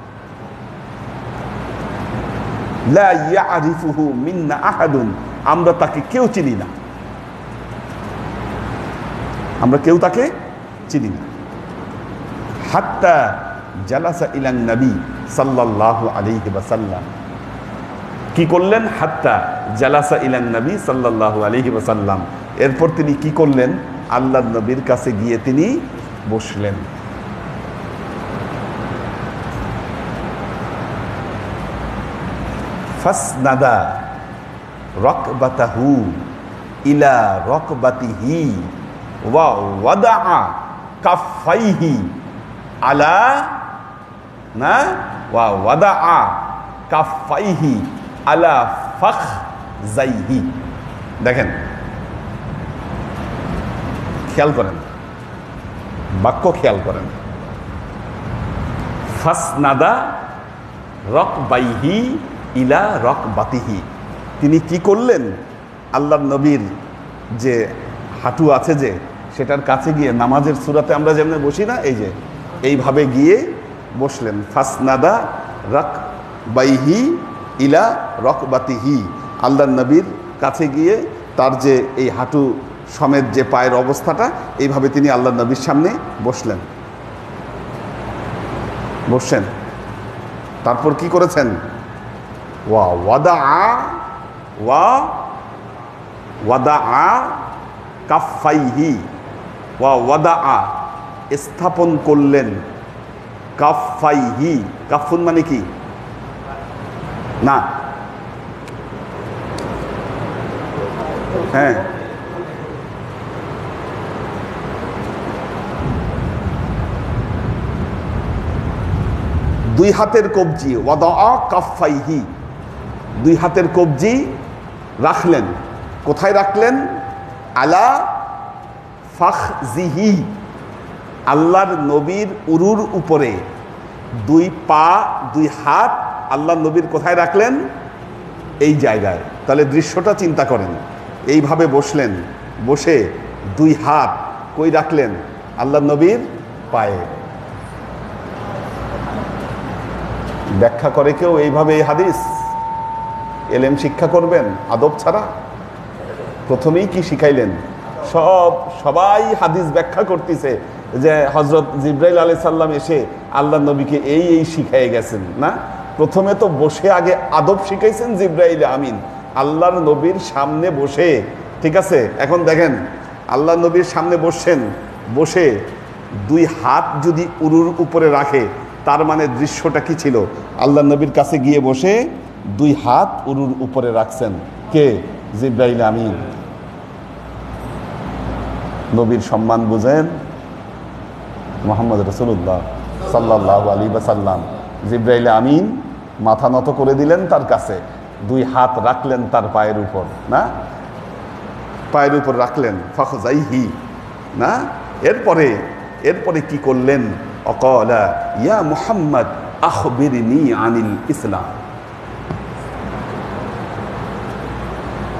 লা ইয়ারিফুহু মিন্না আহাদুন, আমরা তাকে কেউ চিনি না, আমরা কেউ তাকে চিনি না। হাত্তা জালাসা ইলান নবী সাল্লাল্লাহু আলাইহি ওয়াসাল্লাম, কি করলেন? হাত্তা জালাসা ইলান নবী সাল্লাল্লাহু আলাইহি ওয়াসাল্লাম, এরপর তিনি কি করলেন? আল্লাহর নবীর কাছে গিয়ে তিনি বসলেন। ফাসনাদা রাকবাতাহু ইলা রাকবাতিহি ওয়া ওয়াদাআ কাফাইহি আলা না ওয়া ওয়াদাআ কাফাইহি আলা ফাখযাইহি। দেখেন, খেয়াল করেন, বাক্য খেয়াল করেন। ফাসনাদা রাকবাইহি ইলা রাকবাতিহি, তিনি কি করলেন? আল্লাহর নবীর যে হাঁটু আছে যে, সেটার কাছে গিয়ে, নামাজের সূরাতে আমরা যেমন বসি না, এই যে এইভাবে গিয়ে বসলেন। ফাসনাদা রাকবাইহি ইলা রাকবাতিহি, আল্লাহর নবীর কাছে গিয়ে তার যে এই হাঁটু সমেত যে পায়ের অবস্থাটা, এইভাবে তিনি আল্লাহর নবীর সামনে বসছেন। তারপর কি করেছেন? ওয়া ওয়াদাআ কাফাইহি, ওয়া ওয়াদাআ স্থাপন করলেন, কাফাইহি, কাফুন মানে কি? না, হ্যাঁ, দুই হাতের কবজি, ওয়াদাআ কাফাইহি, দুই হাতের কবজি রাখলেন। কোথায় রাখলেন? আলা ফাখযিহি, আল্লাহর নবীর উরুর উপরে। দুই পা, দুই হাত আল্লাহর নবীর কোথায় রাখলেন? এই জায়গায়। তাহলে দৃশ্যটা চিন্তা করেন, এইভাবে বসলেন, বসে দুই হাত কই রাখলেন? আল্লাহর নবীর পায়ে। ব্যাখ্যা করে কেউ এইভাবে এই হাদিস? এলেম শিক্ষা করবেন আদব ছাড়া? প্রথমেই কি শিখাইলেন? সবাই হাদিস ব্যাখ্যা করতেছে যে হযরত জিবরাইল আলাইহিস সালাম এসে আল্লাহর নবীকে এই শিখাই গেছেন। না, প্রথমে তো বসে আগে আদব শিখাইছেন জিবরাইল আমিন আল্লাহর নবীর সামনে বসে। ঠিক আছে, এখন দেখেন আল্লাহর নবীর সামনে বসছেন, বসে দুই হাত যদি উরুর উপরে রাখে, তার মানে দৃশ্যটা কি ছিল? আল্লাহর নবীর কাছে গিয়ে বসে দুই হাত উরুর উপরে রাখছেন। কে? জিবরাইল আমিন। নবীর সম্মান বুঝেন? মুহাম্মদ রাসূলুল্লাহ সাল্লাল্লাহু আলাইহি ওয়াসাল্লাম, জিবরাইল আমিন মাথা নত করে দিলেন তার কাছে, দুই হাত রাখলেন তার পায়ের উপর, না, পায়ের উপর রাখলেন, ফাখযাইহি, না। এরপরে কি করলেন? অকালা ইয়া মুহাম্মদ আখবিরনি আনিল ইসলাম,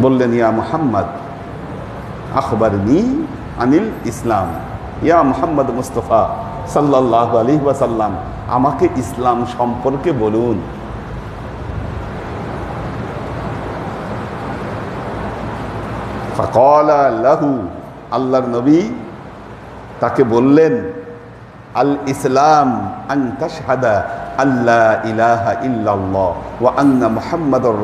বললেন ইয়া মুহাম্মদ আখবারনি আনিল ইসলাম, ইয়া মুহাম্মদ মুস্তাফা সাল্লাল্লাহু আলাইহি ওয়াসাল্লাম, আমাকে ইসলাম সম্পর্কে বলুন। ফাকালা লাহু, আল্লাহর নবী তাকে বললেন, আল ইসলাম আন তাশহাদা আল্লা ইলাহা ইল্লাল্লাহ ওয়া আন্না মুহাম্মাদুর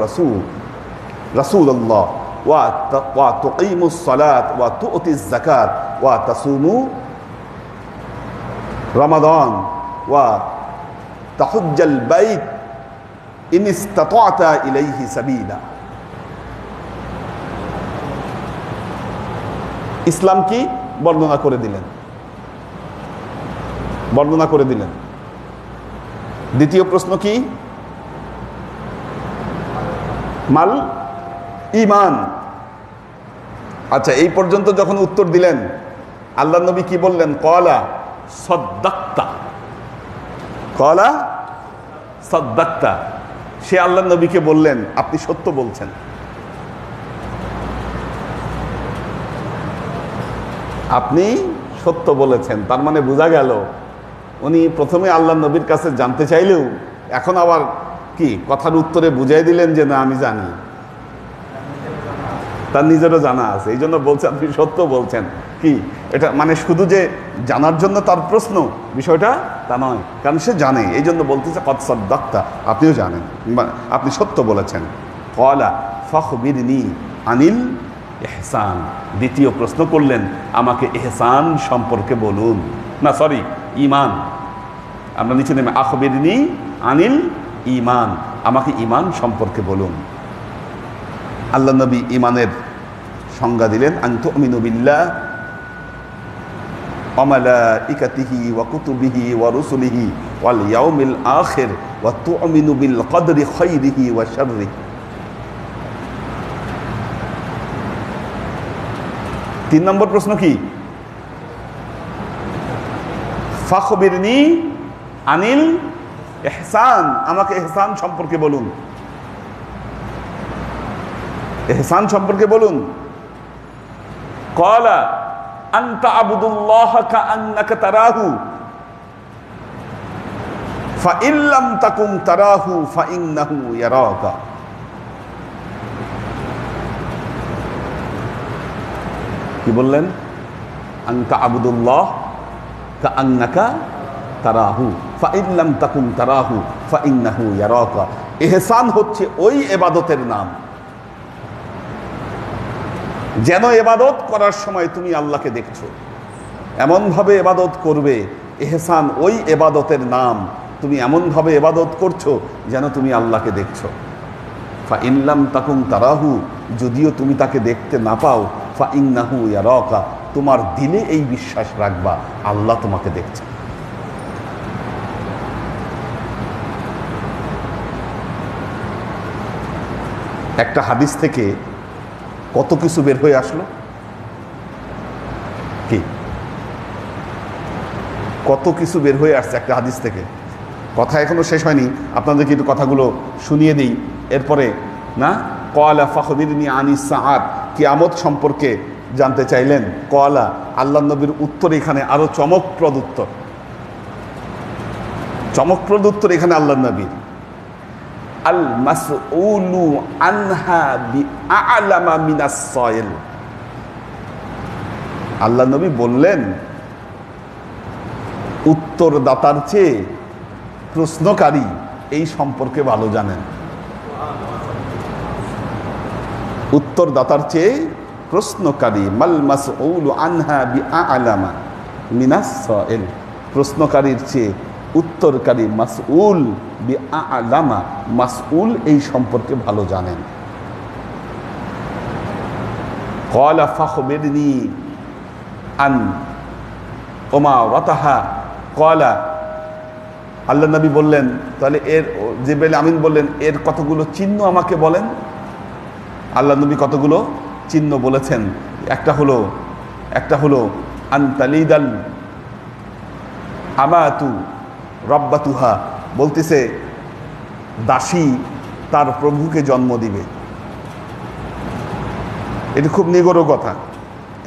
রাসূলুল্লাহ ওয়া তুকিমুস সালাত ওয়া তুতিজ যাকাত ওয়া তাসুমু রমাদান ওয়া তাহুজ্জাল বাইত ইন ইসতাতা'তা ইলাইহি সাবিলা। ইসলাম কি বর্ণনা করে দিলেন, বর্ণনা করে দিলেন। দ্বিতীয় প্রশ্ন কি? মাল ঈমান। আচ্ছা, এই পর্যন্ত যখন উত্তর দিলেন, আল্লাহ নবী কি বললেন? ক্বালা সাদ্দাক্তা, ক্বালা সাদ্দাক্তা। সে আল্লাহ নবীকে বললেন, আপনি সত্য বলছেন। আপনি সত্য বলেছেন। তার মানে বোঝা গেল উনি প্রথমে আল্লাহ নবীর কাছে জানতে চাইলেও এখন আবার কি কথার উত্তরে বুঝাই দিলেন যে না, আমি জানি। তার নিজেরও জানা আছে, এই জন্য বলছে আপনি সত্য বলছেন। কি এটা মানে শুধু যে জানার জন্য তার প্রশ্ন, বিষয়টা তা নয়, কারণ সে জানে, এই জন্য বলতেছে কদ সাদ্দাক্তা, আপনিও জানেন, আপনি সত্য বলেছেন। ক্বালা ফাখবিরনি আনিল ইহসান। দ্বিতীয় প্রশ্ন করলেন, আমাকে ইহসান সম্পর্কে বলুন। না সরি, ঈমান। আমরা নিচে নেমে আখবিরনি আনিল ঈমান, আমাকে ঈমান সম্পর্কে বলুন। আল্লাহ নবী ঈমানের সংজ্ঞা দিলেন, আন তুমিনু বিল্লাহ ওয়া মালাইকাতিহি ওয়া কুতুবিহি ওয়া রুসুলিহি ওয়াল ইয়াউমিল আখির ওয়া তুমিনু বিল কদরি খাইরিহি ওয়া শাররিহি। 3 নম্বর প্রশ্ন কি? ফাখবিরনি আনিল ইহসান, আমাকে ইহসান সম্পর্কে বলুন। ইহসান সম্পর্কে বলুন। ক্বালা আনতা আবুদুল্লাহ কাআন্নাকা তারাহু ফাইন লাম তাকুন তারাহু ফাইন্নাহু ইয়ারাকা। কি বললেন? আনতা আবুদুল্লাহ কাআন্নাকা তারাহু ফাইন লাম তাকুন তারাহু ফাইন্নাহু ইয়ারাকা। ইহসান হচ্ছে ওই ইবাদতের নাম, যেন ইবাদত করার সময় তুমি আল্লাহকে দেখছো, এমনভাবে ইবাদত করবে। ইহসান ওই ইবাদতের নাম, তুমি এমনভাবে ইবাদত করছো যেন তুমি আল্লাহকে দেখছো। ফাইন লাম তাকুন তারাহু, যদিও তুমি তাকে দেখতে না পাও, ফাইন্নাহু ইয়ারাকা, তোমার দিলে এই বিশ্বাস রাখবা আল্লাহ তোমাকে দেখছে। একটা হাদিস থেকে কত কিছু বের হয়ে আসলো। কি কত কিছু বের হয়ে আসছে একটা হাদিস থেকে। কথা এখনো শেষ হয়নি, আপনাদেরকে একটু কথাগুলো শুনিয়ে দিই, এরপরে না। ক্বালা ফাখবিরনি আনিস সাআত, কিয়ামত সম্পর্কে জানতে চাইলেন। ক্বালা, আল্লাহ নবীর উত্তর এখানে আরো চমকপ্রদ উত্তর, চমকপ্রদ উত্তর এখানে আল্লাহ নবীর। আল মাসউলু আনহা বিআলামা মিনাস সাইল। আল্লাহ নবী বললেন, উত্তরদাতার চেয়ে প্রশ্নকারী এই সম্পর্কে ভালো জানেন। উত্তরদাতার চেয়ে প্রশ্নকারী, মাল মাসউলু আনহা বিআলামা মিনাস সাইল, প্রশ্নকারীর চেয়ে উত্তরকারী, মাসউল বিআলামা, মাসউল এই সম্পর্কে ভালো জানেন। ক্বালা ফাখবিরনি আন উমারাতাহা। ক্বালা, আল্লাহ নবী বললেন, তাহলে এর জিবরাইল আমিন বললেন, এর কতগুলো চিহ্ন আমাকে বলেন। আল্লাহ নবী কতগুলো চিহ্ন বলেছেন। একটা হলো আনতালিদাল আমাতু রব্বাতুহা, বলতেছে দাসী তার প্রভুকে জন্ম দিবে। এটা খুব নিগড় কথা,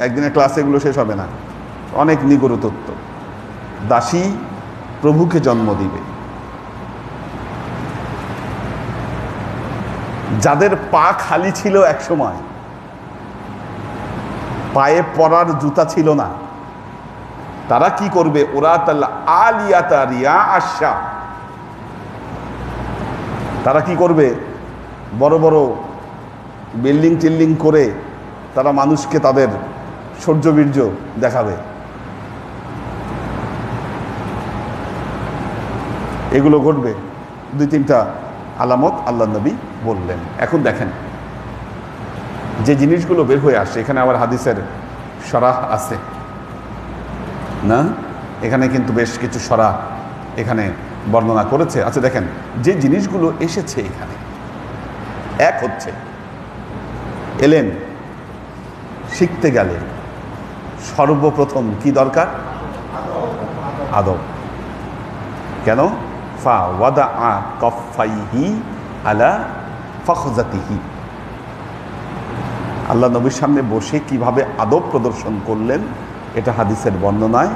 একদিনের ক্লাসে এগুলো শেষ হবে না, অনেক নিগড় তত্ত্ব। দাসী প্রভুকে জন্ম দিবে। যাদের পা খালি ছিল এক সময়, পায়ে পরার জুতা ছিল না, তারা কি করবে? উরাতাল আলিয়াতা রিয়া আশা, তারা কি করবে? বড় বড় বিল্ডিং টিল্ডিং করে তারা মানুষকে তাদের সৌর্যবীর্য দেখাবে। এগুলো ঘটবে। 2-3টা আলামত আল্লাহ নবী বললেন। এখন দেখেন যে জিনিসগুলো বের হয়ে আসে, এখানে আবার হাদিসের শরাহ আছে না, এখানে কিন্তু বেশ কিছু শরাহ এখানে বর্ণনা করেছে। আচ্ছা দেখেন যে জিনিসগুলো এসেছে এখানে, এক হচ্ছে এলেন শিখতে গেলে সর্বপ্রথম কি দরকার? আদব। কেন? ফা ওয়াদা আ কফাইহি আলা ফখজাতিহি, আল্লাহ নবীর সামনে বসে কিভাবে আদব প্রদর্শন করলেন এটা হাদিসের বর্ণনায়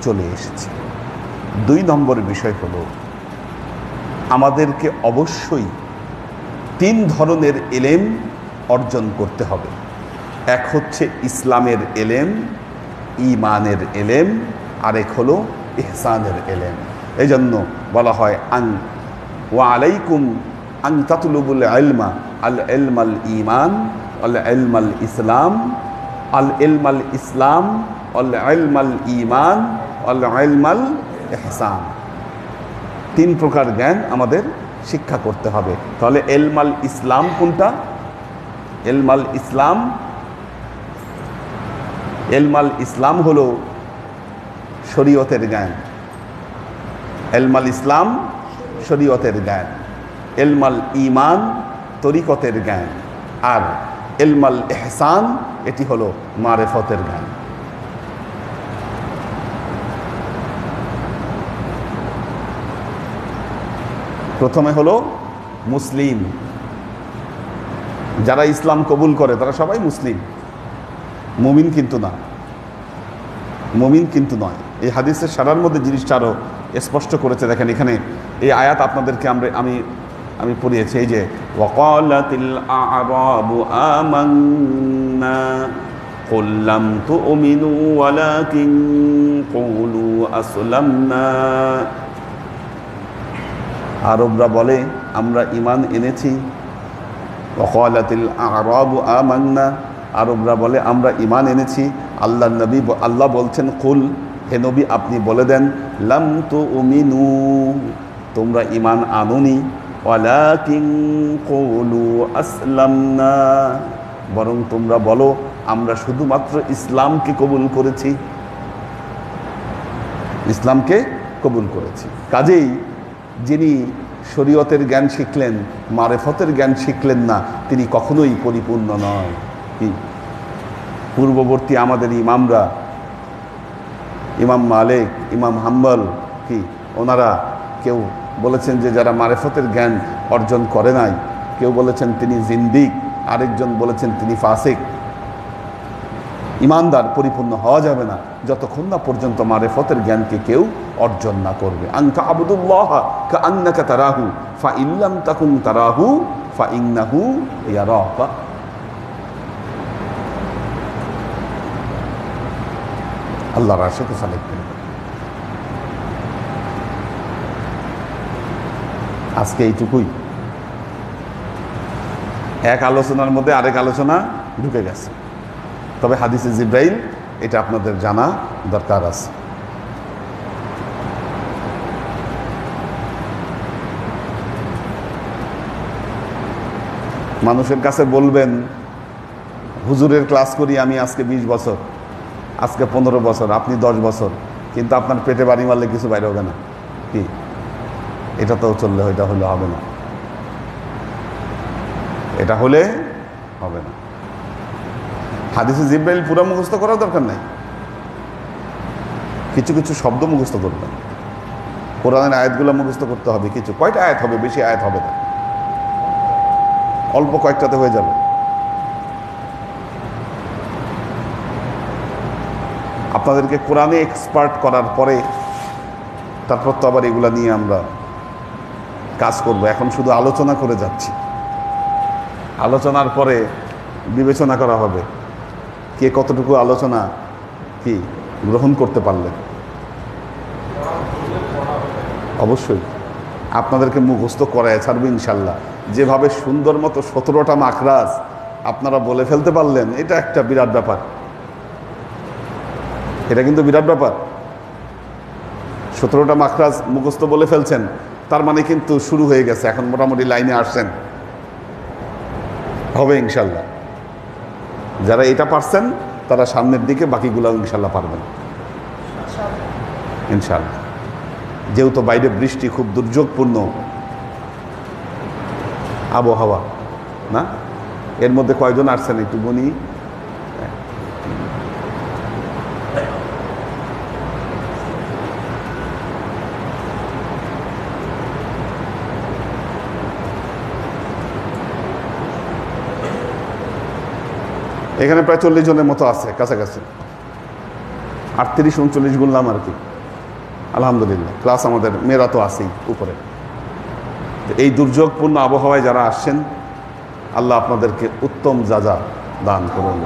চলে এসেছে। 2 নম্বরের বিষয় হলো আমাদেরকে অবশ্যই 3 ধরনের এলেম অর্জন করতে হবে। এক হচ্ছে ইসলামের এলেম, ঈমানের এলেম, আরেক হলো ইহসানের এলেম। এই জন্য বলা হয় আন ওয়া আলাইকুম আন তাতলুবুল ইলমা আল ইলমাল ঈমান আল ইলমাল ইসলাম আল ইলমাল ইসলাম আল ইলমাল ঈমান আল ইলমাল ইহসান। 3 প্রকার জ্ঞান আমাদের শিক্ষা করতে হবে। তাহলে ইলমাল ইসলাম কোনটা? ইলমাল ইসলাম, ইলমাল ইসলাম হলো শরীয়তের জ্ঞান। ইলমাল ইসলাম শরীয়তের জ্ঞান, ইলমাল ঈমান তরিকতের জ্ঞান, আর ইলমাল ইহসান এটি হলো মারিফতের জ্ঞান। প্রথমে হলো মুসলিম, যারা ইসলাম কবুল করে তারা সবাই মুসলিম, মুমিন কিন্তু না, মুমিন কিন্তু নয়। এই হাদিসের সারার মধ্যে জিনিসটা আরও স্পষ্ট করেছে। দেখেন এখানে এই আয়াত আপনাদেরকে আমি পড়িয়েছি, এই যে ওয়াকালাতিল আ'রাবু আমান্না কুল লাম তু'মিনু ওয়ালাকিন কুলু আসলামনা, আরবরা বলে আমরা ঈমান এনেছি। ওয়াকালাতিল আ'রাবু আমান্না, আরবরা বলে আমরা ঈমান এনেছি। আল্লাহ বলছেন কুল, হে নবী আপনি বলে দেন, লাম তুমিনু, তোমরা ঈমান আনোনি, ওয়ালাকিন কুলু আসলামনা, বরং তোমরা বলো আমরা শুধুমাত্র ইসলামকে কবুল করেছি, ইসলামকে কবুল করেছি। কাজেই যিনি শরীয়তের জ্ঞান শিখলেন, মারিফতের জ্ঞান শিখলেন না, তিনি কখনোই পরিপূর্ণ নয়। কি পূর্ববর্তী আমাদের ইমামরা, ইমাম মালিক, ইমাম হাম্বল, কি ওনারা কেউ বলেছেন যে যারা মারিফতের জ্ঞান অর্জন করে নাই, কেউ বলেছেন তিনি জিন্দিক, আরেকজন বলেছেন তিনি ফাসিক। ইমানদার পরিপূর্ণ হওয়া যাবে না যতক্ষণ না পর্যন্ত মারিফতের জ্ঞানকে কেউ অর্জন না করবে। আনতা আবুদুল্লাহ কাআন্নাকা তারাহু ফা ইল্লাম তাকুন তারাহু ফা ইন্নাহু ইয়ারাকা। আল্লাহর আশিক সালেক। আজকে এইটুকুই, এক আলোচনার মধ্যে আরেক আলোচনা ঢুকে গেছে। তবে হাদিসে জিব্রাইল এটা আপনাদের জানা দরকার আছে। মানুষের কাছে বলবেন হুজুরের ক্লাস করি আমি আজকে 20 বছর, আজকে 15 বছর, আপনি 10 বছর, কিন্তু আপনার পেটে বাড়ি মারলে কিছু বাইরে হবে না। কি এটা তো চললে এটা হলে হবে না, এটা হলে হবে না। হাদিসে জিব্রাইল পুরো মুখস্থ করার দরকার নাই, কিছু কিছু শব্দ মুখস্থ করবেন। কোরআনের আয়াতগুলো মুখস্থ করতে হবে। কিছু কয়টা আয়াত হবে, বেশি আয়াত হবে না, অল্প কয়েকটাতে হয়ে যাবে। আপনাদেরকে কোরআনে এক্সপার্ট করার পরে তারপর তো আবার এগুলা নিয়ে আমরা কাজ করব। এখন শুধু আলোচনা করে যাচ্ছি, আলোচনার পরে বিবেচনা করা হবে কে কতটুকু আলোচনা কি গ্রহণ করতে পারলেন। অবশ্যই আপনাদেরকে মুখস্থ করায় ছাড়বে ইনশাল্লাহ। যেভাবে সুন্দর মতো 17টা মাখরাজ আপনারা বলে ফেলতে পারলেন, এটা একটা বিরাট ব্যাপার। এটা কিন্তু বিরাট ব্যাপার। 17টা মাখরাজ মুখস্থ বলে ফেলছেন, তার মানে কিন্তু শুরু হয়ে গেছে, এখন মোটামুটি লাইনে আসছেন, হবে ইনশাল্লাহ। যারা এটা পারছেন তারা সামনের দিকে বাকিগুলো ইনশাল্লাহ পারবেন ইনশাল্লাহ। যেহেতু বাইরে বৃষ্টি, খুব দুর্যোগপূর্ণ আবহাওয়া না, এর মধ্যে কয়জন আসছেন একটু বলি। এখানে প্রায় 40 জনের মতো আছে কাছাকাছি, 38-39 গুনলাম আর কি, আলহামদুলিল্লাহ। প্লাস আমাদের মেয়েরা তো আছেই উপরে। এই দুর্যোগপূর্ণ আবহাওয়ায় যারা আসছেন, আল্লাহ আপনাদেরকে উত্তম যাজা দান করুন।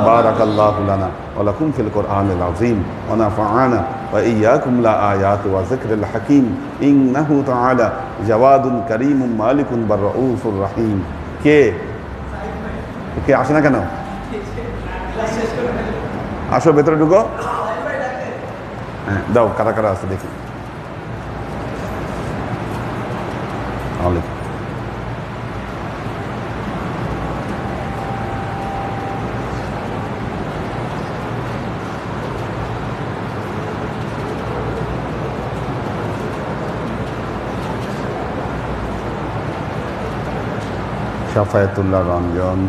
বারাকাল্লাহু লানা ওয়া লাকুম ফিল কুরআনিল আযীম ওয়া নাফা'আনা ওয়া ইয়্যাকুম লা আয়াতি ওয়া যিকরিল হাকীম ইন্নাহু তাআলা জাওয়াদুন কারীমুন মালিকুন বাররাউফুর রহিম। কে কে আসে না কেন? আসো ভেতরে ঢুকো। হ্যাঁ দাও, কারা কারা আছে দেখি। শাফায়াতুল্লাহ রঞ্জন,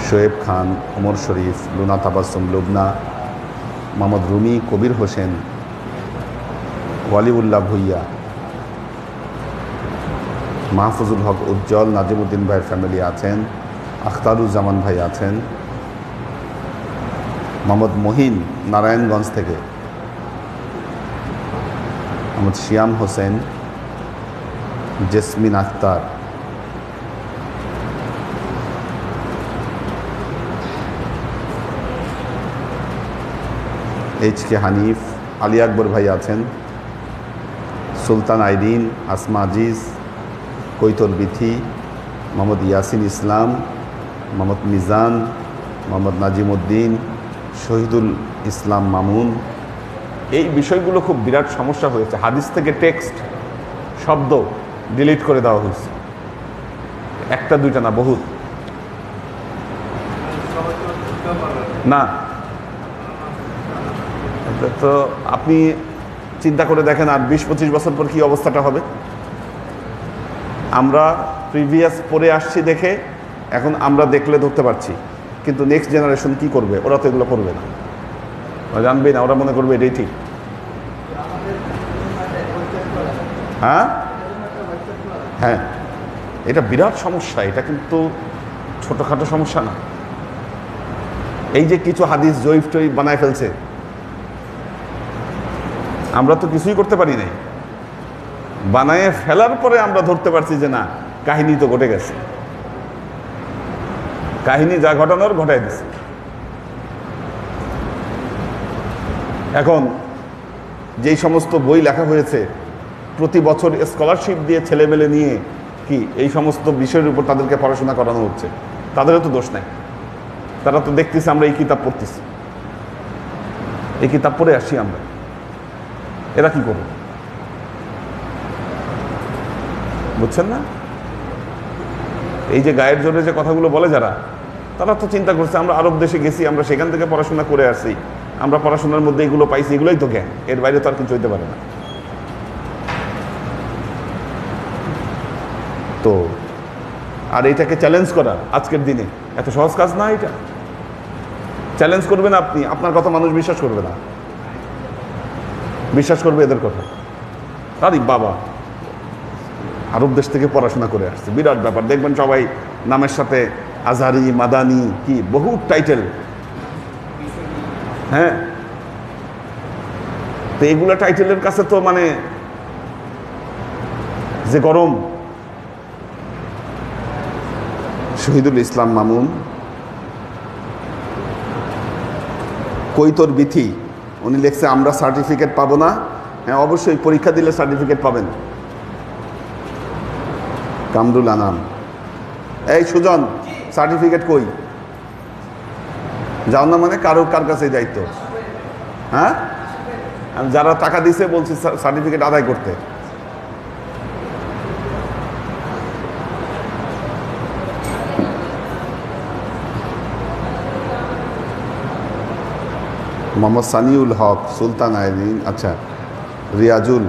শোয়েব খান, ওমর শরীফ, লুনা তাবাসসুম লুবনা, মোহাম্মদ রুমি, কবির হোসেন, ওয়ালিউল্লাহ ভুইয়া, মাহফুজুল হক উজ্জ্বল, নাজিমুদ্দিন ভাইয়ের ফ্যামিলি আছেন, আখতারুজ্জামান ভাই আছেন, মোহাম্মদ মহিন নারায়ণগঞ্জ থেকে, মোহাম্মদ শিয়াম হোসেন, জেসমিন আক্তার, এইচ.কে হানিফ, আলী আকবর ভাই আছেন, সুলতান আইরিন, আসমা আজিজ, কৈতল বিথি, মোহাম্মদ ইয়াসিন ইসলাম, মোহাম্মদ মিজান, মোহাম্মদ নাজিমুদ্দিন, শহীদুল ইসলাম মামুন। এই বিষয়গুলো খুব বিরাট সমস্যা হয়েছে। হাদিস থেকে টেক্সট শব্দ ডিলিট করে দেওয়া হয়েছে, একটা দুইটা না, বহুত। না তো আপনি চিন্তা করে দেখেন, আর 20-25 বছর পর কি অবস্থাটা হবে। আমরা প্রিভিয়াস পড়ে আসছি দেখে এখন আমরা দেখলে ধরতে পারছি, কিন্তু নেক্সট জেনারেশন কি করবে? ওরা তো এগুলো করবে না, ওরা জানবে না, ওরা মনে করবে এটাই ঠিক। হ্যাঁ হ্যাঁ, এটা বিরাট সমস্যা। এটা কিন্তু ছোটোখাটো সমস্যা না। এই যে কিছু হাদিস জয়ীফ টয়ীফ বানায় ফেলছে, আমরা তো কিছুই করতে পারি নাই। বানায় ফেলার পরে আমরা ধরতে পারছি যে না, কাহিনী তো ঘটে গেছে, কাহিনী যা ঘটানোর ঘটাই দিছে। এখন যেই সমস্ত বই লেখা হয়েছে, প্রতি বছর স্কলারশিপ দিয়ে ছেলেমেলে নিয়ে কি এই সমস্ত বিষয়ের উপর তাদেরকে পড়াশোনা করানো হচ্ছে, তাদেরও তো দোষ নাই। তারা তো দেখতেছে আমরা এই কিতাব পড়তেছি, এই কিতাব পড়ে আসছি আমরা, এরা কি করবে? বুঝছেন না? এই যে গায়ের জোরে যে কথাগুলো বলে যারা, তারা তো চিন্তা করছে আমরা আরব দেশে গেছি, আমরা সেখান থেকে পড়াশোনা করে আসছি, আমরা পড়াশোনার মধ্যে এগুলো পাইছি, এগুলোই তো জ্ঞান, এর বাইরে তো আর কিছু হইতে পারে না। তো আর এটাকে চ্যালেঞ্জ করা আজকের দিনে এত সহজ কাজ না। এটা চ্যালেঞ্জ করবেন আপনি, আপনার কথা মানুষ বিশ্বাস করবে না, বিশ্বাস করবে এদের কথা। আরে বাবা, আরব দেশ থেকে পড়াশোনা করে আসছে, বিরাট ব্যাপার। দেখবেন সবাই নামের সাথে আজহারি, মাদানি, কি বহু টাইটেল। হ্যাঁ, তো এগুলা টাইটেলের কাছে তো মানে যে গরম। শহীদুল ইসলাম মামুন, কৈতর বিথি, উনি লিখছে আমরা সার্টিফিকেট পাবো না। হ্যাঁ, অবশ্যই পরীক্ষা দিলে সার্টিফিকেট পাবেন। কামরুল আনাম, এই সুজন, সার্টিফিকেট কই? যাও না মানে কার কাছে দায়িত্ব? হ্যাঁ, আমি যারা টাকা দিছে বলছি সার্টিফিকেট আদায় করতে। মোহাম্মদ সানিউল হক, সুলতান আইরিন, আচ্ছা, রিয়াজুল,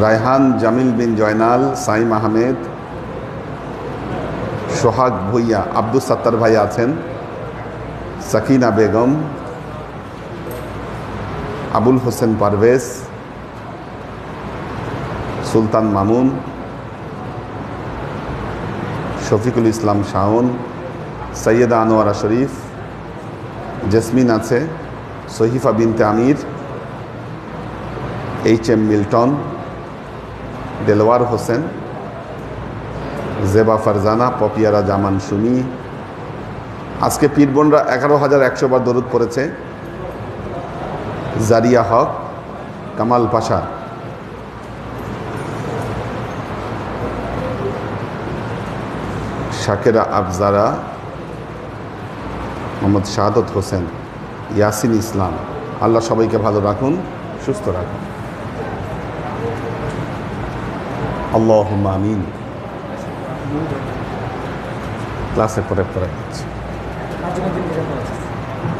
রায়হান জামিল বিন জয়নাল, সাইম আহমেদ, সোহাগ ভুইয়া, আব্দুল সাত্তার ভাই আছেন, সাকিনা বেগম, আবুল হোসেন পারভেজ, সুলতান মামুন, শফিকুল ইসলাম শাওন, সৈয়দা আনোয়ারা শরীফ, জেসমিন আছে, সহিফা বিনতে আমির, এইচ.এম. মিল্টন, দেলওয়ার হোসেন, জেবা ফারজানা, পপিয়ারা জামান সুমি। আজকে পীরবোনরা 11,100 বার দরুদ পড়েছে। জারিয়া হক, কামাল পাশা, শাকেরা আফজারা, মোহাম্মদ শাহাদত হোসেন, ইয়াসিন ইসলাম। আল্লাহ সবাইকে ভালো রাখুন, সুস্থ রাখুন। আল্লাহুম্মা আমিন। ক্লাসের পরে পরে যাচ্ছে।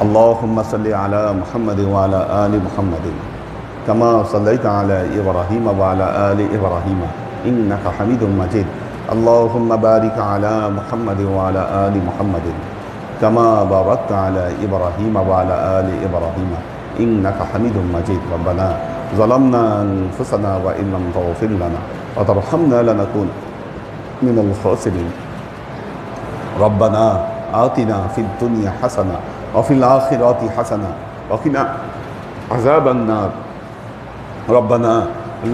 আল্লাহুম্মা সাল্লি আলা মুহাম্মাদিন ওয়া আলা আলি মুহাম্মাদিন কামা সাল্লাইতা আলা ইব্রাহিম ওয়া আলা আলি ইব্রাহিম ইন্নাকা হামিদুম মাজিদ। আল্লাহুম্মা বারিক আলা মুহাম্মাদিন ওয়া আলা আলি মুহাম্মাদিন কামা বারাকতা আলা ইব্রাহিম ওয়া আলা আলি ইব্রাহিম ইন্নাকা হামিদুম মাজিদ। রব্বানা যালামনা আনফুসানা ওয়া ইন লাম তাগফির লানা ওয়া তারহামনা লানাকুন মিনাল খাসিরিন। রব্বানা আতিনা ফিদ দুনিয়া হাসানা ওয়া ফিল আখিরাতি হাসানা ওয়া কিনা আযাবান নার। রব্বানা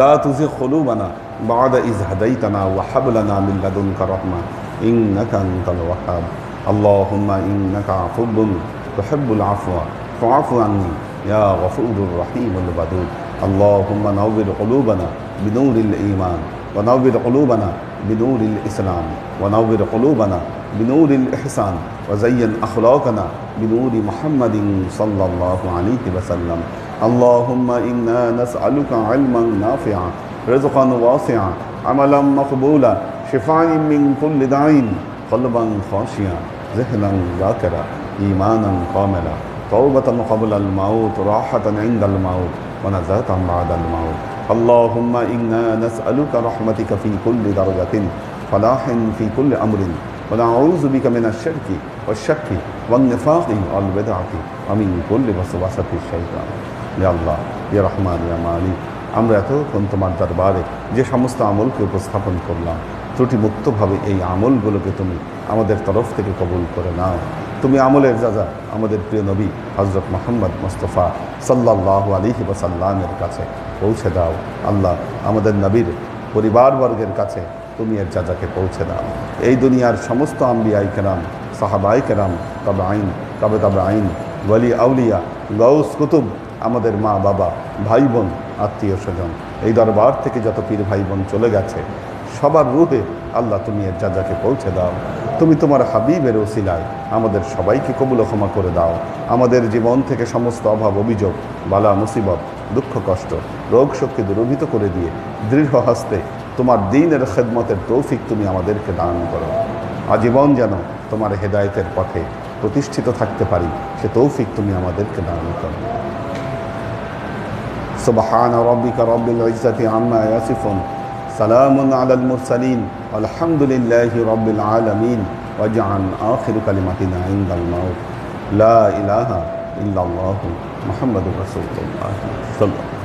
লা তুযিগ কুলুবানা বা'দা ইয হাদাইতানা ওয়া হাব লানা মিন লাদুনকা রাহমা ইন্নাকা আনতাল ওয়াহ্হাব। আল্লাহুম্মা ইন্নাকা আফুবুন তুহিব্বুল আফওয়া ফা'ফু আন্নি ইয়া গফুরুর রহিমুল বাদুদ। আল্লাহুম্মা নাওবির কুলুবানা বিনূরিল ঈমান ওয়া নাওবির কুলুবানা বিনূরিল ইসলাম ওয়া নাওবির কুলুবানা بنور الإحسان وزين أخلاقنا بنور محمد صلى الله عليه وسلم. اللهم إنا نسألك علما نافعا رزقا واسعا عملا مقبولا شفاء من كل داء قلبا خاشعا ذهنا ذاكرا إيمانا كاملا توبة قبل الموت راحة عند الموت ونجاة بعد الموت. اللهم إنا نسألك رحمتك في كل درجة فلاح في كل أمر ونعوذ بك من الشرك والشك والنفاق والبدعة ومن كل وسوسة الشيطان. يا الله يا رحمن يا مالك, আমরা এতক্ষণ তোমার দরবারে যে সমস্ত আমলকে উপস্থাপন করলাম, ত্রুটিমুক্তভাবে এই আমলগুলোকে তুমি আমাদের তরফ থেকে কবুল করে নাও। তুমি আমলের যাজা আমাদের প্রিয় নবী হযরত মুহাম্মদ মুস্তাফা সাল্লাল্লাহু আলাইহি ওয়াসাল্লামের কাছে পৌঁছে দাও। আল্লাহ, আমাদের নবীর পরিবারবর্গের কাছে তুমি এর যাজাকে পৌঁছে দাও। এই দুনিয়ার সমস্ত আম্বিয়াই কেরাম, সাহাবাই কেরাম, তবে আইন, ওয়ালি আউলিয়া, গাউস কুতুব, আমাদের মা বাবা, ভাই বোন, আত্মীয় স্বজন, এই দরবার থেকে যত পীর ভাই বোন চলে গেছে সবার রূহে আল্লাহ তুমি এর যাজাকে পৌঁছে দাও। তুমি তোমার হাবিবের ওসিলায় আমাদের সবাইকে কবুল ক্ষমা করে দাও। আমাদের জীবন থেকে সমস্ত অভাব অভিযোগ, বালা মুসিবত, দুঃখ কষ্ট, রোগ শক্তি দূরীভূত করে দিয়ে দৃঢ় হস্তে তোমার দ্বীনের খেদমতের তৌফিক তুমি আমাদেরকে দান করো। আজীবন যেন তোমার হেদায়েতের পথে প্রতিষ্ঠিত থাকতে পারি সে তৌফিক তুমি আমাদেরকে দান করো। সুবহান রাব্বিকা রাব্বিল ইজ্জাতি আম্মা ইয়াসিফুন সালামুন আলাল মুরসালিন আলহামদুলিল্লাহি রাব্বিল আলামিন ওয়াজআল আখিরু কালিমাতিনা ইনদাল মাউত লা ইলাহা ইল্লাল্লাহু মুহাম্মাদুর রাসূলুল্লাহ সাল্লাল্লাহু